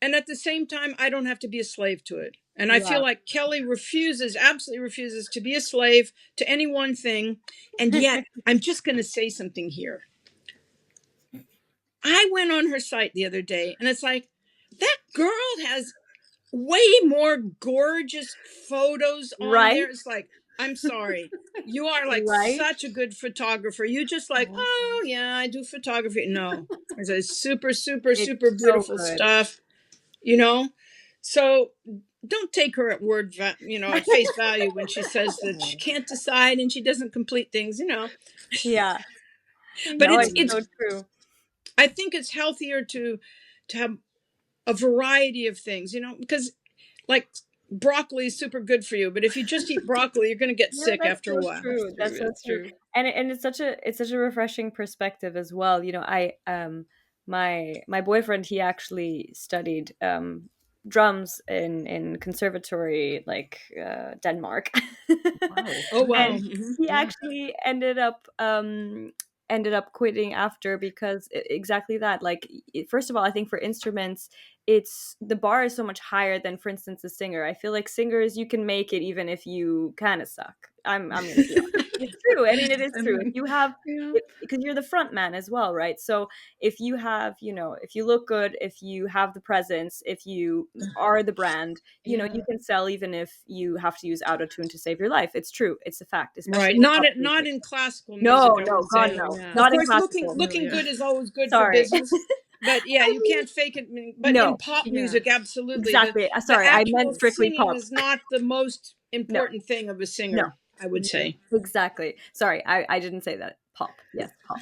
And at the same time, I don't have to be a slave to it. And I feel like Kelly absolutely refuses to be a slave to any one thing. And yet, I'm just going to say something here. I went on her site the other day, and it's like, that girl has way more gorgeous photos on there. It's like, I'm sorry. You are like such a good photographer. You just like, oh, yeah, I do photography. No, it's super, super, super beautiful stuff. So don't take her at at face value when she says that she can't decide and she doesn't complete things. Yeah, but no, it's so true. I think it's healthier to have a variety of things, because like broccoli is super good for you, but if you just eat broccoli, you're going to get sick after a while. True. That's so true. And it's such a refreshing perspective as well. I my boyfriend, he actually studied drums in conservatory, like Denmark. Wow. Oh wow. And Okay. Mhm. he Yeah. actually ended up quitting after, because exactly that, like, first of all, I think for instruments, it's the bar is so much higher than, for instance, a singer. I feel like singers, you can make it even if you kind of suck. I'm gonna be honest. It's true. I mean, it is true. If Um, you have, yeah. because you're the front man as well, right? So if you have, if you look good, if you have the presence, if you are the brand, you Yeah. can sell even if you have to use autotune to save your life. It's true. It's a fact, Right. especially in pop Not music. in classical No, music, I no, would God, say. No, no. yeah. Of Not in course, looking classical. No, looking yeah. good is always good for Sorry. business. But yeah, I you mean, can't fake it. But in no, pop Yeah. music, absolutely, exactly. the Sorry, I meant actual strictly singing pop. is not the most No, important thing of a no. singer, I would say. Exactly. Sorry, I didn't say that. Pop. Yes, pop.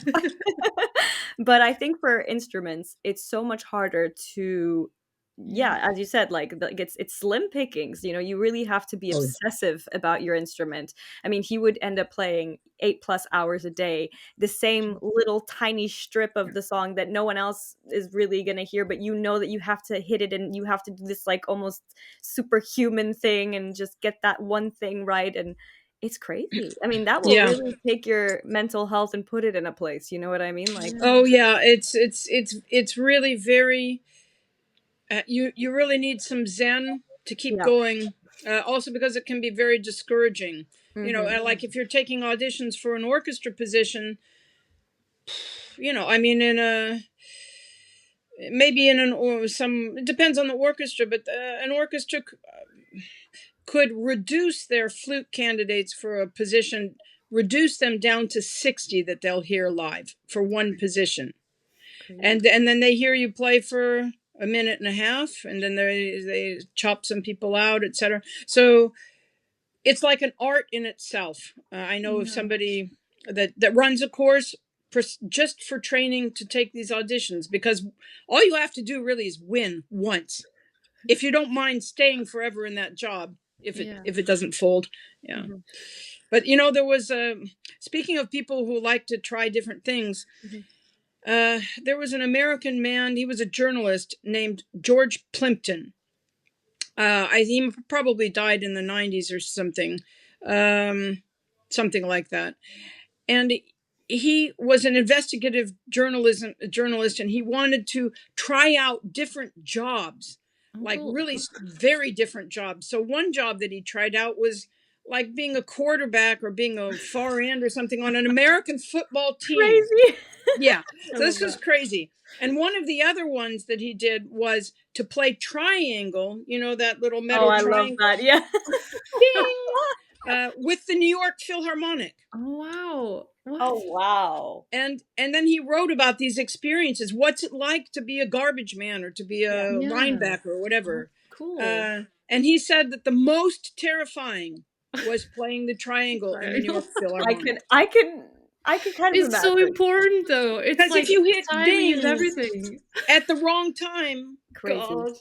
But I think for instruments, it's so much harder to, Yeah. yeah, as you said, like it's slim pickings. You really have to be Oh, obsessive about your instrument. I mean, he would end up playing 8+ hours a day, the same little tiny strip of the song that no one else is really gonna hear, but you know that you have to hit it, and you have to do this like almost superhuman thing and just get that one thing right. And it's crazy. I mean, that will yeah. really take your mental health and put it in a place. You know what I mean? Like, Yeah. Oh yeah, it's really very you really need some zen to keep yeah. going. Also because it can be very discouraging. Hmm. Like if you're taking auditions for an orchestra position, I mean in a maybe in an or some it depends on the orchestra, but an orchestra could reduce their flute candidates for a position, reduce them down to 60 that they'll hear live for one position. Crazy. And then they hear you play for a minute and a half, and then they chop some people out, etc. So it's like an art in itself. I know of Yeah. somebody that runs a course just for training to take these auditions, because all you have to do really is win once, if you don't mind staying forever in that job, Yeah. if it doesn't fold. Yeah. Hmm. But there was a speaking of people who like to try different things. Hmm. There was an American man. He was a journalist named George Plimpton. He probably died in the 90s or something, something like that. And he was an investigative journalist, and he wanted to try out different jobs, Oh, like cool. really very different jobs. So one job that he tried out was like being a quarterback or being a far end or something on an American football team. Crazy. Yeah, I so love this is that. crazy. And one of the other ones that he did was to play triangle, that little Oh, metal I love triangle, that. Yeah. ding, with the New York Philharmonic. Oh, wow. What? Oh, wow. And then he wrote about these experiences. What's it like to be a garbage man or to be Yeah. a Yeah. linebacker or Oh, whatever? cool. And he said that the most terrifying was playing the triangle in the New Triangle. York I can, Philharmonic. I can, I can kind of It's so imagine. important, though. It's Because if like you hit timing is ding everything. at the wrong time, Crazy. God. and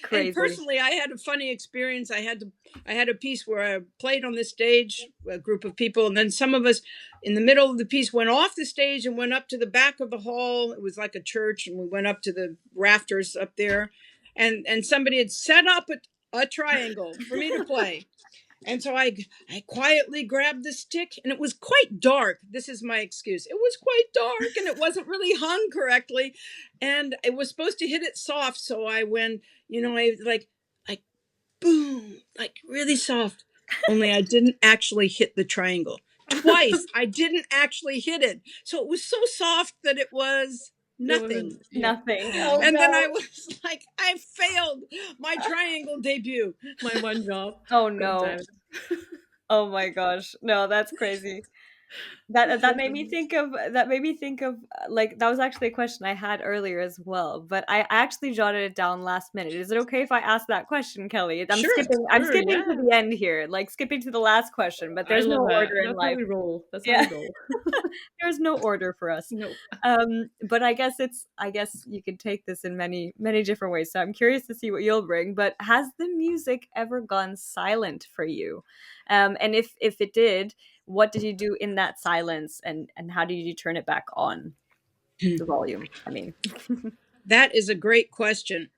Crazy. personally, I had a funny experience. I had a piece where I played on the stage, a group of people, and then some of us in the middle of the piece went off the stage and went up to the back of the hall. It was like a church, and we went up to the rafters up there, and somebody had set up a triangle for me to play. And so I quietly grabbed the stick, and it was quite dark. This is my excuse. It was quite dark, and it wasn't really hung correctly, and it was supposed to hit it soft. So I went, I like boom, like really soft. Only I didn't actually hit the triangle. Twice I didn't actually hit it. So it was so soft that it was It nothing. wasn't, yeah. Nothing. Yeah. Oh And then I no. was like, I failed my triangle debut. My one job. Oh God no. damn it. Oh my gosh. No, that's crazy. That's That so made me funny. think of like, that was actually a question I had earlier as well, but I actually jotted it down last minute. Is it okay if I ask that question, Kelly? Sure. I'm Sure, skipping to yeah. the end here, like skipping to the last question, but I there's no love that. order in That's how life. we roll. That's how we Yeah. roll. There's no order for us. Nope. But I guess you could take this in many, many different ways. So I'm curious to see what you'll bring. But has the music ever gone silent for you? And if it did, what did you do in that silence, and how did you turn it back on, the volume? I mean, That is a great question.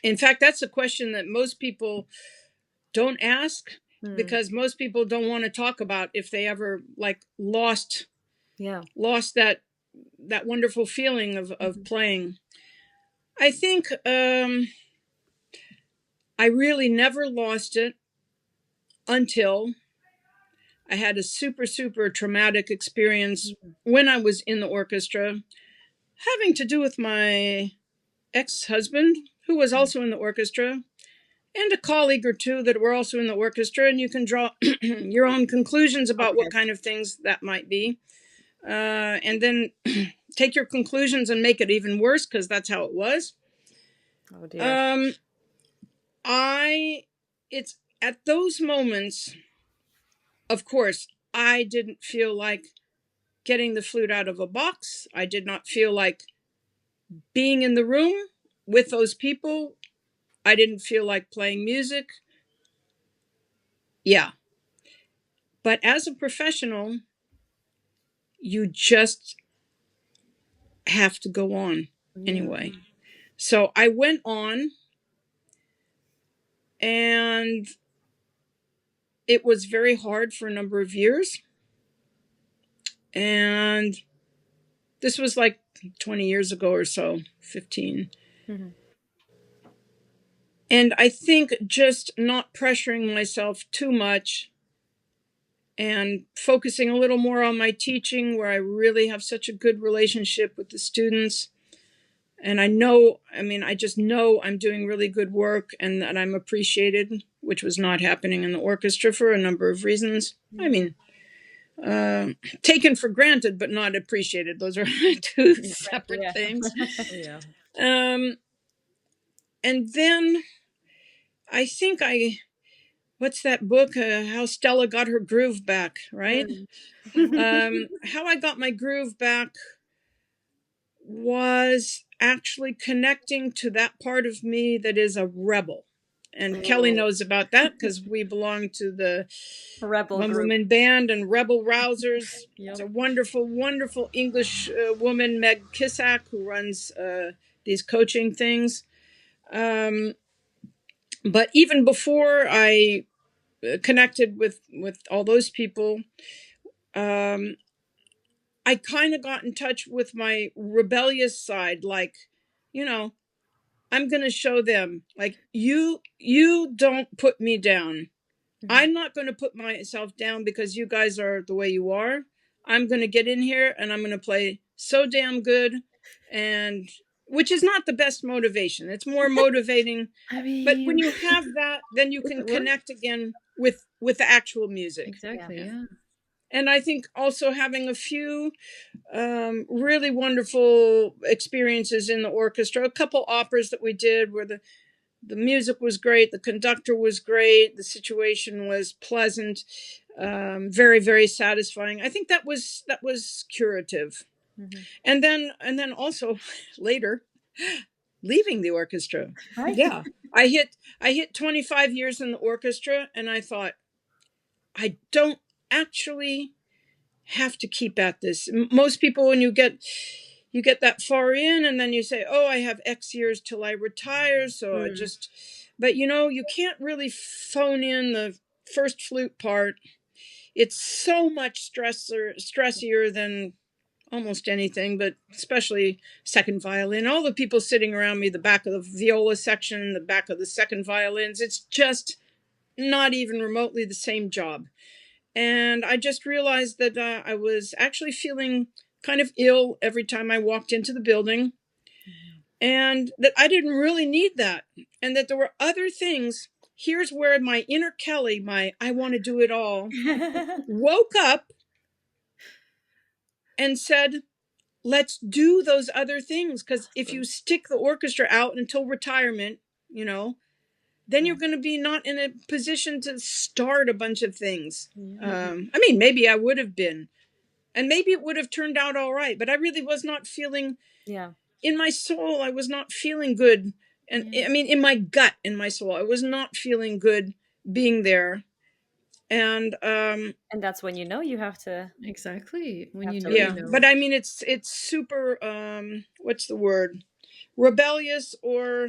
In fact, that's a question that most people don't ask, Mm. because most people don't want to talk about if they ever like lost Yeah. that wonderful feeling of playing. I think I really never lost it until I had a super, super traumatic experience when I was in the orchestra, having to do with my ex-husband, who was also in the orchestra, and a colleague or two that were also in the orchestra. And you can draw your own conclusions about what kind of things that might be. And then take your conclusions and make it even worse, because that's how it was. Oh dear. It's at those moments, of course, I didn't feel like getting the flute out of a box. I did not feel like being in the room with those people. I didn't feel like playing music. Yeah. But as a professional, you just have to go on anyway. So I went on, and it was very hard for a number of years. And this was like 20 years ago or so, 15. And I think just not pressuring myself too much and focusing a little more on my teaching, where I really have such a good relationship with the students. And I just know I'm doing really good work and that I'm appreciated, which was not happening in the orchestra for a number of reasons. Taken for granted, but not appreciated. Those are two separate things. Yeah. And then I think what's that book? How Stella Got Her Groove Back, right? How I got my groove back was actually connecting to that part of me that is a rebel. And Kelly knows about that, because we belong to the Rebel One group. Woman Band and Rebel Rousers. It's a wonderful, wonderful English woman, Meg Kissack, who runs these coaching things. But even before I connected with all those people, I kind of got in touch with my rebellious side. Like, I'm going to show them, like, you don't put me down. I'm not going to put myself down because you guys are the way you are. I'm going to get in here and I'm going to play so damn good. And which is not the best motivation. It's more motivating. But when you have that, then you can connect again with the actual music. Exactly. Yeah. And I think also having a few really wonderful experiences in the orchestra, a couple operas that we did where the music was great, the conductor was great, the situation was pleasant, very, very satisfying. I think that was curative. And then also later, leaving the orchestra. Right. Yeah. I hit 25 years in the orchestra, and I thought, I don't actually have to keep at this. Most people, when you get that far in, and then you say, oh, I have X years till I retire, so I just, but you can't really phone in the first flute part. It's so much stressier than almost anything, but especially second violin. All the people sitting around me, the back of the viola section, the back of the second violins, it's just not even remotely the same job. And I just realized that I was actually feeling kind of ill every time I walked into the building, and that I didn't really need that, and that there were other things. Here's where my inner Kelly, my I want to do it all, woke up and said, let's do those other things. Because if you stick the orchestra out until retirement, then you're going to be not in a position to start a bunch of things. Maybe I would have been, and maybe it would have turned out all right, but I really was not feeling, in my soul, I was not feeling good. And in my gut, in my soul, I was not feeling good being there. And that's when you have to. Exactly. When you know, yeah, you know. but it's super, what's the word? Rebellious, or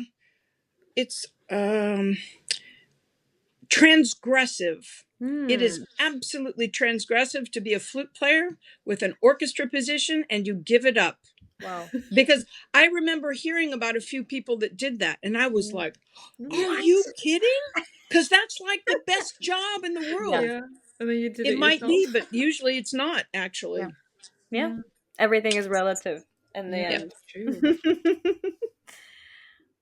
it's transgressive. It is absolutely transgressive to be a flute player with an orchestra position and you give it up. Wow. Because I remember hearing about a few people that did that, and I was like, are What? you kidding? Because that's like the best job in the world. Yeah. And then you did It it might yourself. be, but usually it's not, actually. Yeah. Everything is relative in the Yeah, end. it's true.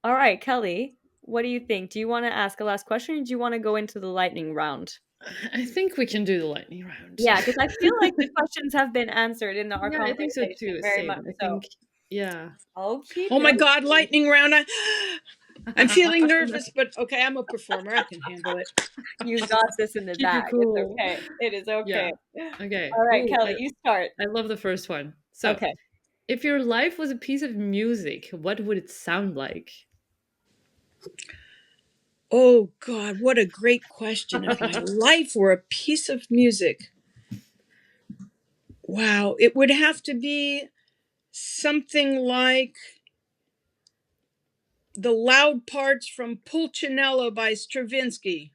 All right, Kelly, what do you think? Do you want to ask a last question or do you want to go into the lightning round? I think we can do the lightning round. Yeah, because I feel like the questions have been answered in our Yeah, I think so conversation, too. very Same. much I so. think, yeah. Okay. Oh my God, lightning round. I'm feeling nervous, but okay, I'm a performer. I can handle it. You got this in the Keep it bag. cool. It's okay. It is okay. Yeah. Okay. All right, Ooh, Kelly, you start. I love the first one. So, Okay. if your life was a piece of music, what would it sound like? Oh God, what a great question. If my life were a piece of music, wow, it would have to be something like the loud parts from Pulcinella by Stravinsky.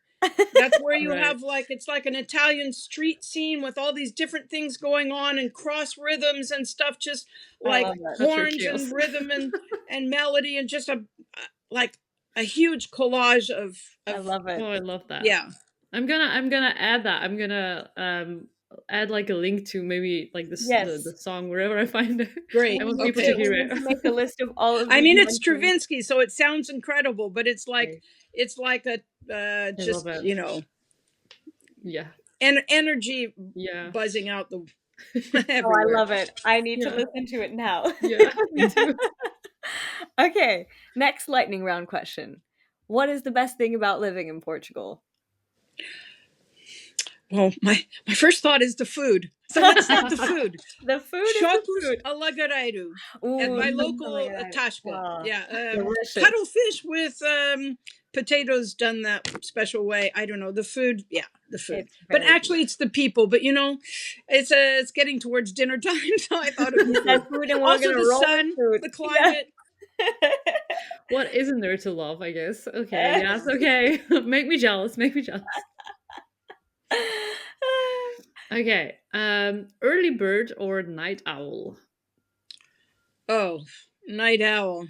That's where you Right. have like, it's like an Italian street scene with all these different things going on and cross rhythms and stuff, just I like love that. That's your horns chaos. and rhythm and melody and just like a huge collage of I love it. Oh, I love that. yeah. I'm gonna add that. I'm gonna add like a link to maybe like the Yes. the song wherever I find it. Great. I want We people need to to, hear we it. need to make a list of all of I these mean, it's mentions. Stravinsky, so it sounds incredible, but it's like Right. a I just love it. you know Yeah. energy Yeah. buzzing out the Oh, I everywhere. love it. I need to Yeah. listen to it now. Yeah. Me too. Okay, next lightning round question. What is the best thing about living in Portugal? Well, my first thought is the food. So let's say the food. The food is the Chocos food. alagareiro at Ooh, my something local like that. Tasca. Ah, Yeah, delicious. cuttlefish with potatoes done that special way. I don't know the food. Yeah, the food. It's But very actually, it's the people. But you know, it's getting towards dinner time, so I thought of the good. That food. food, and we're Also, gonna the roll with sun, food. the Yeah. climate. What isn't there to love, I guess? Okay, yes, okay. Make me jealous, make me jealous. Okay. Early bird or night owl? Oh, night owl.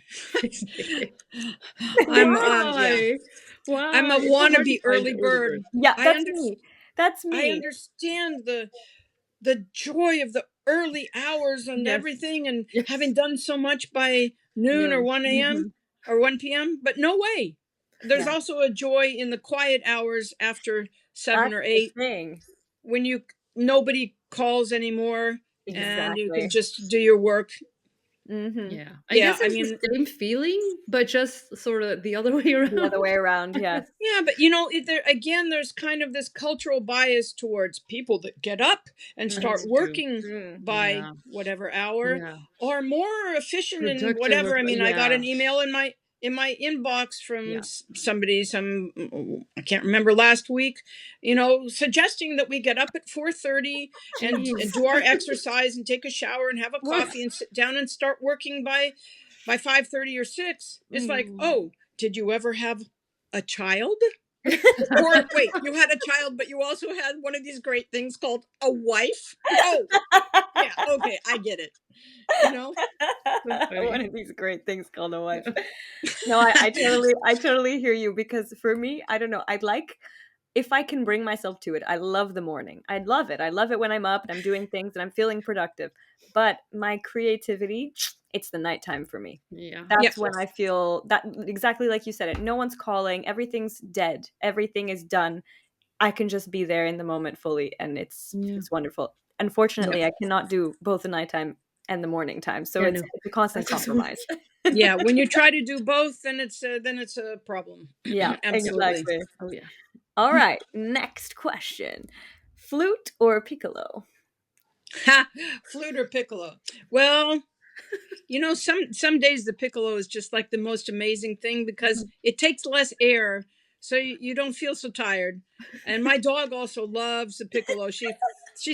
Why? Why? I'm a It's so hard to wannabe find early early bird. bird. Yeah, I that's under, me. That's I me. understand the joy of the early hours and Yes. everything, and Yes. having done so much by noon Yeah. or 1 a.m. or 1 p.m. But no way. There's Yeah. also a joy in the quiet hours after 7 That's or the 8 thing. when Exactly. nobody calls anymore and you can just do your work. Mm-hmm. Yeah. I Yeah, guess I it's mean, the same feeling, but just sort of the other way around. The other way around, yes. yeah, but you know, there's kind of this cultural bias towards people that get up and start That's true. working Mm. by Yeah. whatever hour Yeah. are more efficient in Productive whatever. or I mean, I got yeah. an email in my inbox from Yeah. somebody, I can't remember, last week, you know, suggesting that we get up at 4:30 and Jeez. do our exercise and take a shower and have a What? coffee and sit down and start working by 5:30 or 6. It's like, Mm. oh, did you ever have a child? Or wait, you had a child, but you also had one of these great things called a wife? Oh, yeah, okay, I get it. You know? That's funny. One of these great things called a wife. Yeah. No, I totally hear you, because for me, I don't know, I'd like, if I can bring myself to it, I love the morning. I love it. I love it when I'm up and I'm doing things and I'm feeling productive. But my creativity, it's the nighttime for me. Yeah. That's when I feel that, exactly like you said it. No one's calling. Everything's dead. Everything is done. I can just be there in the moment fully, and it's wonderful. Unfortunately, I cannot do both the nighttime and the morning time, so Yeah, it's no. a constant That's compromise. Yeah, when you try to do both, then it's a problem. Yeah, Absolutely. exactly. Oh yeah. All right, next question: flute or piccolo? Ha! Flute or piccolo? Well, you know, some days the piccolo is just like the most amazing thing because it takes less air, so you don't feel so tired. And my dog also loves the piccolo. She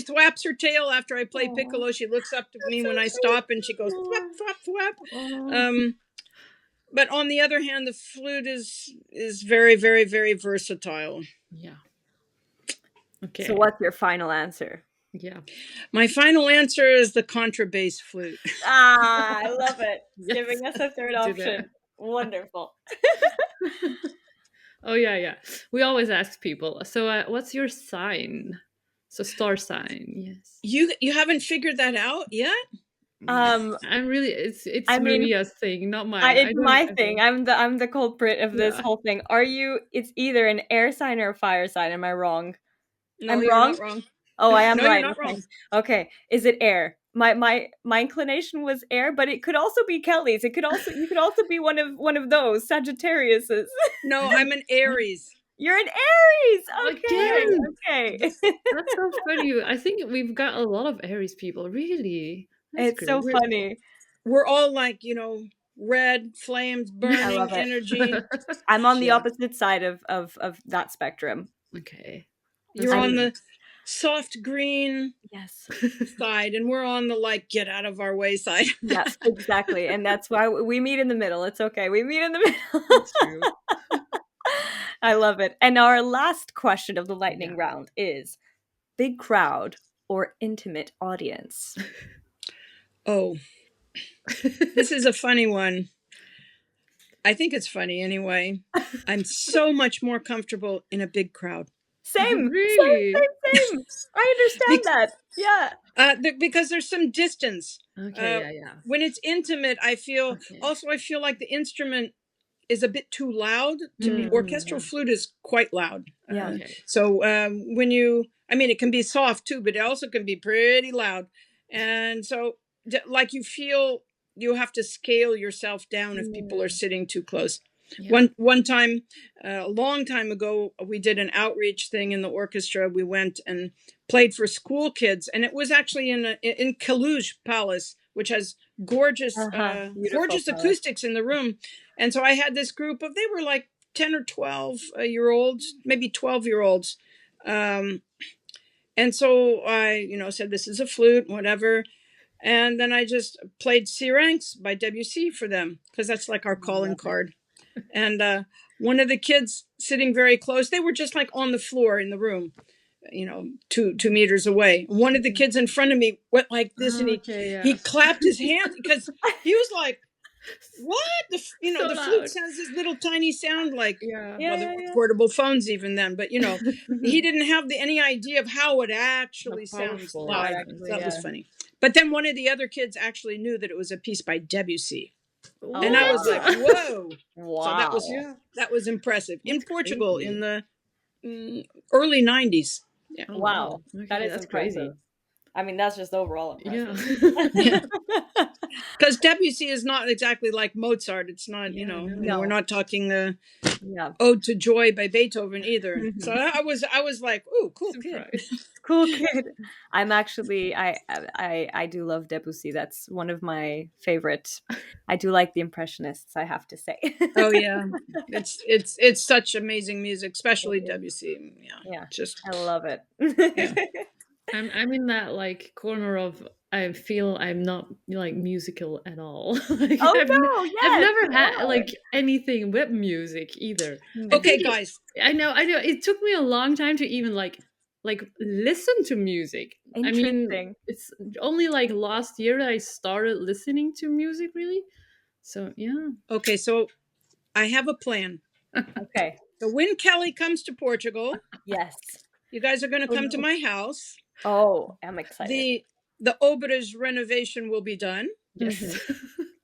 thwaps her tail after I play piccolo. She looks up to me when I stop, and she goes thwap thwap thwap. But on the other hand, the flute is very, very, very versatile. Yeah. Okay. So what's your final answer? Yeah. My final answer is the contrabass flute. Ah, I love it. Yes. Giving us a third Do option. that. Wonderful. Oh yeah. We always ask people. So, what's your sign? So star sign. Yes. You haven't figured that out yet? Um, I'm really. It's I mean, Maria's thing, not mine. it's my I thing. don't- I'm the culprit of this Yeah. whole thing. Are you? It's either an air sign or a fire sign. Am I wrong? No, I'm you're wrong. not wrong. Oh, I am No, you're right. not Okay. wrong. Okay. Is it air? My inclination was air, but it could also be Kelly's. It could also you could also be one of those Sagittarius's. No, I'm an Aries. You're an Aries. Okay. Again. Okay. That's so funny. I think we've got a lot of Aries people. Really. That's It's so great. funny. We're all like, red flames, burning love it. energy. I'm on the Yeah. opposite side of that spectrum. Okay. You're I on mean- the soft green Yes. side, and we're on the get out of our way side. Yes, exactly. And that's why we meet in the middle. It's okay. We meet in the middle. That's true. I love it. And our last question of the lightning Yeah. round is big crowd or intimate audience? Oh, this is a funny one. I think it's funny anyway. I'm so much more comfortable in a big crowd. Same. Really? Same. I understand that. Yeah. Because there's some distance. Okay. Yeah. When it's intimate, I feel Okay. like the instrument is a bit too loud to be. Orchestral flute is quite loud. Yeah. Okay. So it can be soft too, but it also can be pretty loud. And so you feel you have to scale yourself down if people are sitting too close. Yeah. One time, a long time ago, we did an outreach thing in the orchestra. We went and played for school kids, and it was actually in Kaluge Palace, which has gorgeous acoustics in the room. And so I had this group they were like 10 or 12 year olds, maybe 12-year-olds. And so I, said, this is a flute, whatever. And then I just played C Ranks by Debussy for them, because that's like our calling card. And one of the kids sitting very close, they were just like on the floor in the room, 2 meters away. One of the kids in front of me went like this, and he clapped his hands because he was like, what? The flute has this little tiny sound like, there were portable phones even then, but he didn't have any idea of how it actually sounds live. That was funny. But then one of the other kids actually knew that it was a piece by Debussy. Oh, and I was like, whoa. Wow. So that was impressive. In Portugal in the early 90s. Yeah. Wow. Okay, that is crazy. I mean, that's just overall impressive. Yeah. Because Debussy is not exactly like Mozart. It's not, we're not talking the Ode to Joy by Beethoven either. So I was like, ooh, cool kid. Cool kid. I'm actually, I do love Debussy. That's one of my favorite. I do like the Impressionists, I have to say. Oh yeah, it's such amazing music, especially Debussy. Yeah, just I love it. Yeah. I'm in that corner of I feel I'm not musical at all. I've never had anything with music either. Okay, guys. I know. It took me a long time to even listen to music. I mean, it's only last year that I started listening to music really. So yeah. Okay, so I have a plan. Okay. So when Kelly comes to Portugal, yes, you guys are going to come to my house. Oh, I'm excited. The Obras renovation will be done. Yes.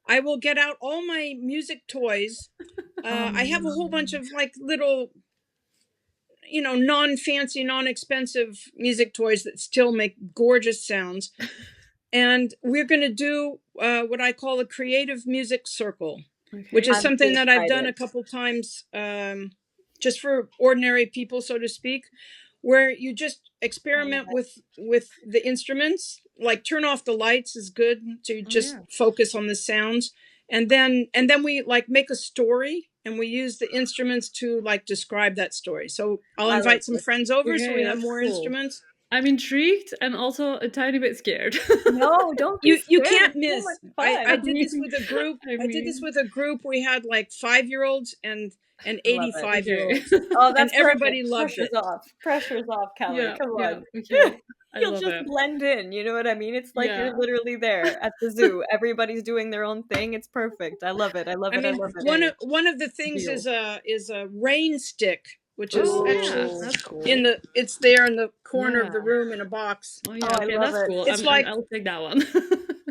I will get out all my music toys. I have a whole bunch of little, non-fancy, non-expensive music toys that still make gorgeous sounds. And we're going to do what I call a creative music circle, which is something that I've done a couple times just for ordinary people, so to speak, where you just experiment with the instruments, turn off the lights is good. So you just focus on the sounds. And then we make a story, and we use the instruments to describe that story. So I'll invite some friends over so we have more instruments. I'm intrigued and also a tiny bit scared. No, don't be You scared. can't It's so much miss. I fun. did this with a group. I I did this mean, with a group. We had like 5-year-olds and I love it. okay. 85-year-olds, Oh, and that's everybody perfect. loved Pressure's it. off. Pressure's off, Kelly. Yeah, Come yeah, on. okay. I You'll love just it. blend in. You know what I mean? It's like Yeah. you're literally there at the zoo. Everybody's doing their own thing. It's perfect. I love it. I love I it. I mean, love it. Okay. one of the things Deal. is a rain stick, which is Oh actually yeah, Ooh. that's cool. it's there in the corner of Yeah. the room in a box. Oh Oh, yeah, I okay, love that's it. cool. It's I'm like I'll take that one.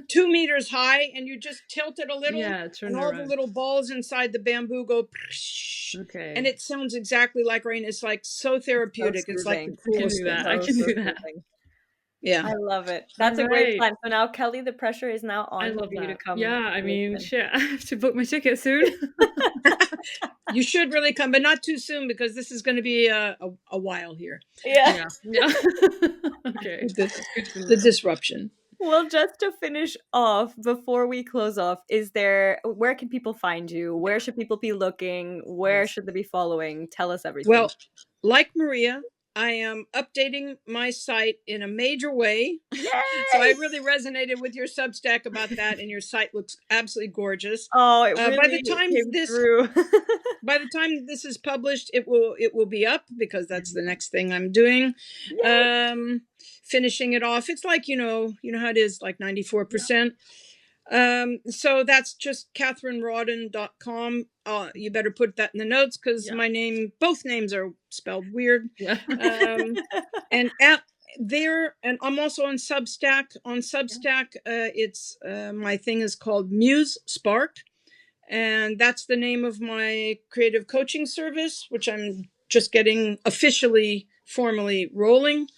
2 meters high, and you just tilt it a little, Yeah, turn and it all the around. little balls inside the bamboo go, and Okay. it sounds exactly like rain. It's like so So therapeutic. It's like the soothing. I can coolest do thing. that. I So, can so do that. soothing. Yeah. I love it. All That's a great right. plan. So now, Kelly, the pressure is now I on love for you to that. come Yeah, I mean, listen. shit, I have to book my ticket soon. You should really come, but not too soon, because this is going to be a while here. Yeah. Yeah. Okay. The, That's good to the know. disruption. Well, just to finish off, before we close off, where can people find you? Where should people be looking? Where Yes. should they be following? Tell us everything. Well, like Maria, I am updating my site in a major way. Yay! So I really resonated with your Substack about that, and your site looks absolutely gorgeous. Oh, it By the really time came this through. by the time this is published, it will be up, because that's the next thing I'm doing. Yay! Finishing it off. It's like, you know how it is, like 94%. So that's just katharinerawdon.com. You better put that in the notes, because Yeah. my name, both names are spelled weird. Yeah. And there, and I'm also on Substack. On Substack, it's my thing is called Muse Spark, and that's the name of my creative coaching service, which I'm just getting officially, formally rolling.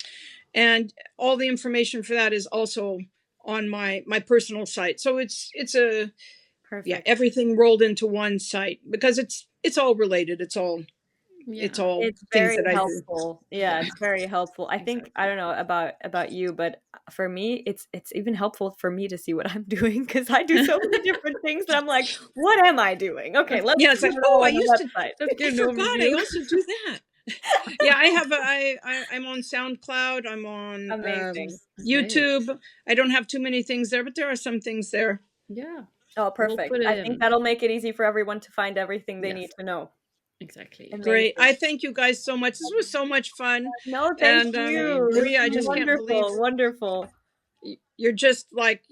And all the information for that is also on my personal site. So it's a Perfect. everything rolled into one site, because it's all related. It's all Yeah. It's things very that I do. helpful. Yeah, Yeah. it's very helpful. I think I don't know about you, but for me, it's even helpful for me to see what I'm doing, because I do so many different things that I'm like, what am I doing? Okay, let's Yeah, it's put like, it all I on the used to. website. Let's I get an forgot I overview. also do that. Yeah, I have I'm on SoundCloud. I'm on Amazing. YouTube. I don't have too many things there, but there are some things there. Yeah. Oh, We'll perfect. put it I in. think that'll make it easy for everyone to find everything they Yes. need to know. Exactly. Great. Amazing. I thank you guys so much. This was so much fun. No, thank And you. This Maria, I was just can't believe wonderful. you're just like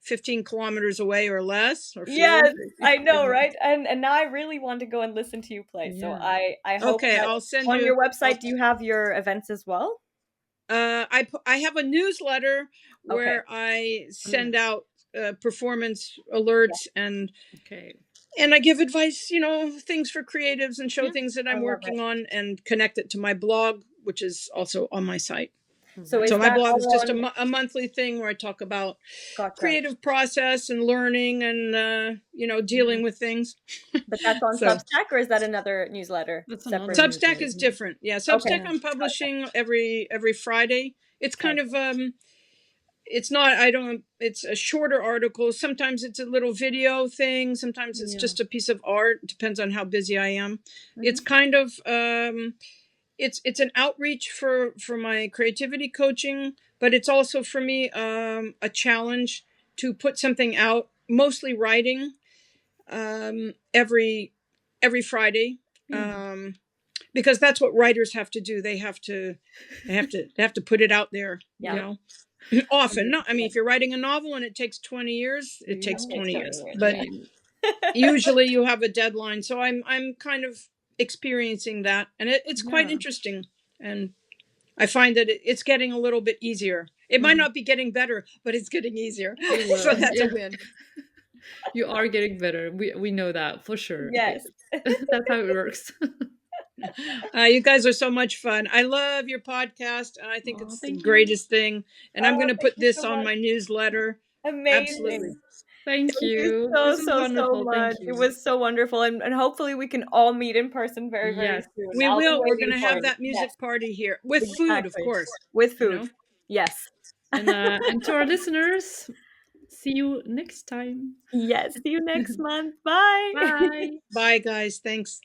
15 kilometers away or less, or fewer. Yes, I know, right? And now I really want to go and listen to you play. So Yeah. I hope Okay, that I'll send on you. your website, do you have your events as well? I have a newsletter where I send out performance alerts, Okay. and I give advice, things for creatives, and show Yeah, things that I I'm love working on, and connect it to my blog, which is also on my site. So is So my that blog is just on... a monthly thing where I talk about Gotcha. creative process and learning, and dealing with things. But that's on So- Substack, or is that another newsletter? That's separate? another Substack is different. Yeah, Substack I'm publishing every Friday. It's kind of it's not, it's a shorter article. Sometimes it's a little video thing. Sometimes it's just a piece of art. It depends on how busy I am. It's kind of it's an outreach for my creativity coaching, but it's also for me a challenge to put something out, mostly writing, every Friday. Because that's what writers have to do. They have to put it out there, often. Not, I mean, if you're writing a novel and it takes 20 years, it takes 20 years. But usually you have a deadline. So I'm kind of experiencing that, and it's quite interesting. And I find that it's getting a little bit easier. It might not be getting better, but it's getting easier. So that's a win. You are getting better. We know that for sure. Yes. That's how it works. You guys are so much fun. I love your podcast, and I think it's the greatest thing. And I'm going to put this on my newsletter. Amazing. Absolutely. Thank you. So much. It was so wonderful. And hopefully we can all meet in person very, very soon. We will. We're going to have that music party here with food, of course. With food. Yes. And to our listeners, see you next time. Yes. See you next month. Bye. Bye. Bye, guys. Thanks.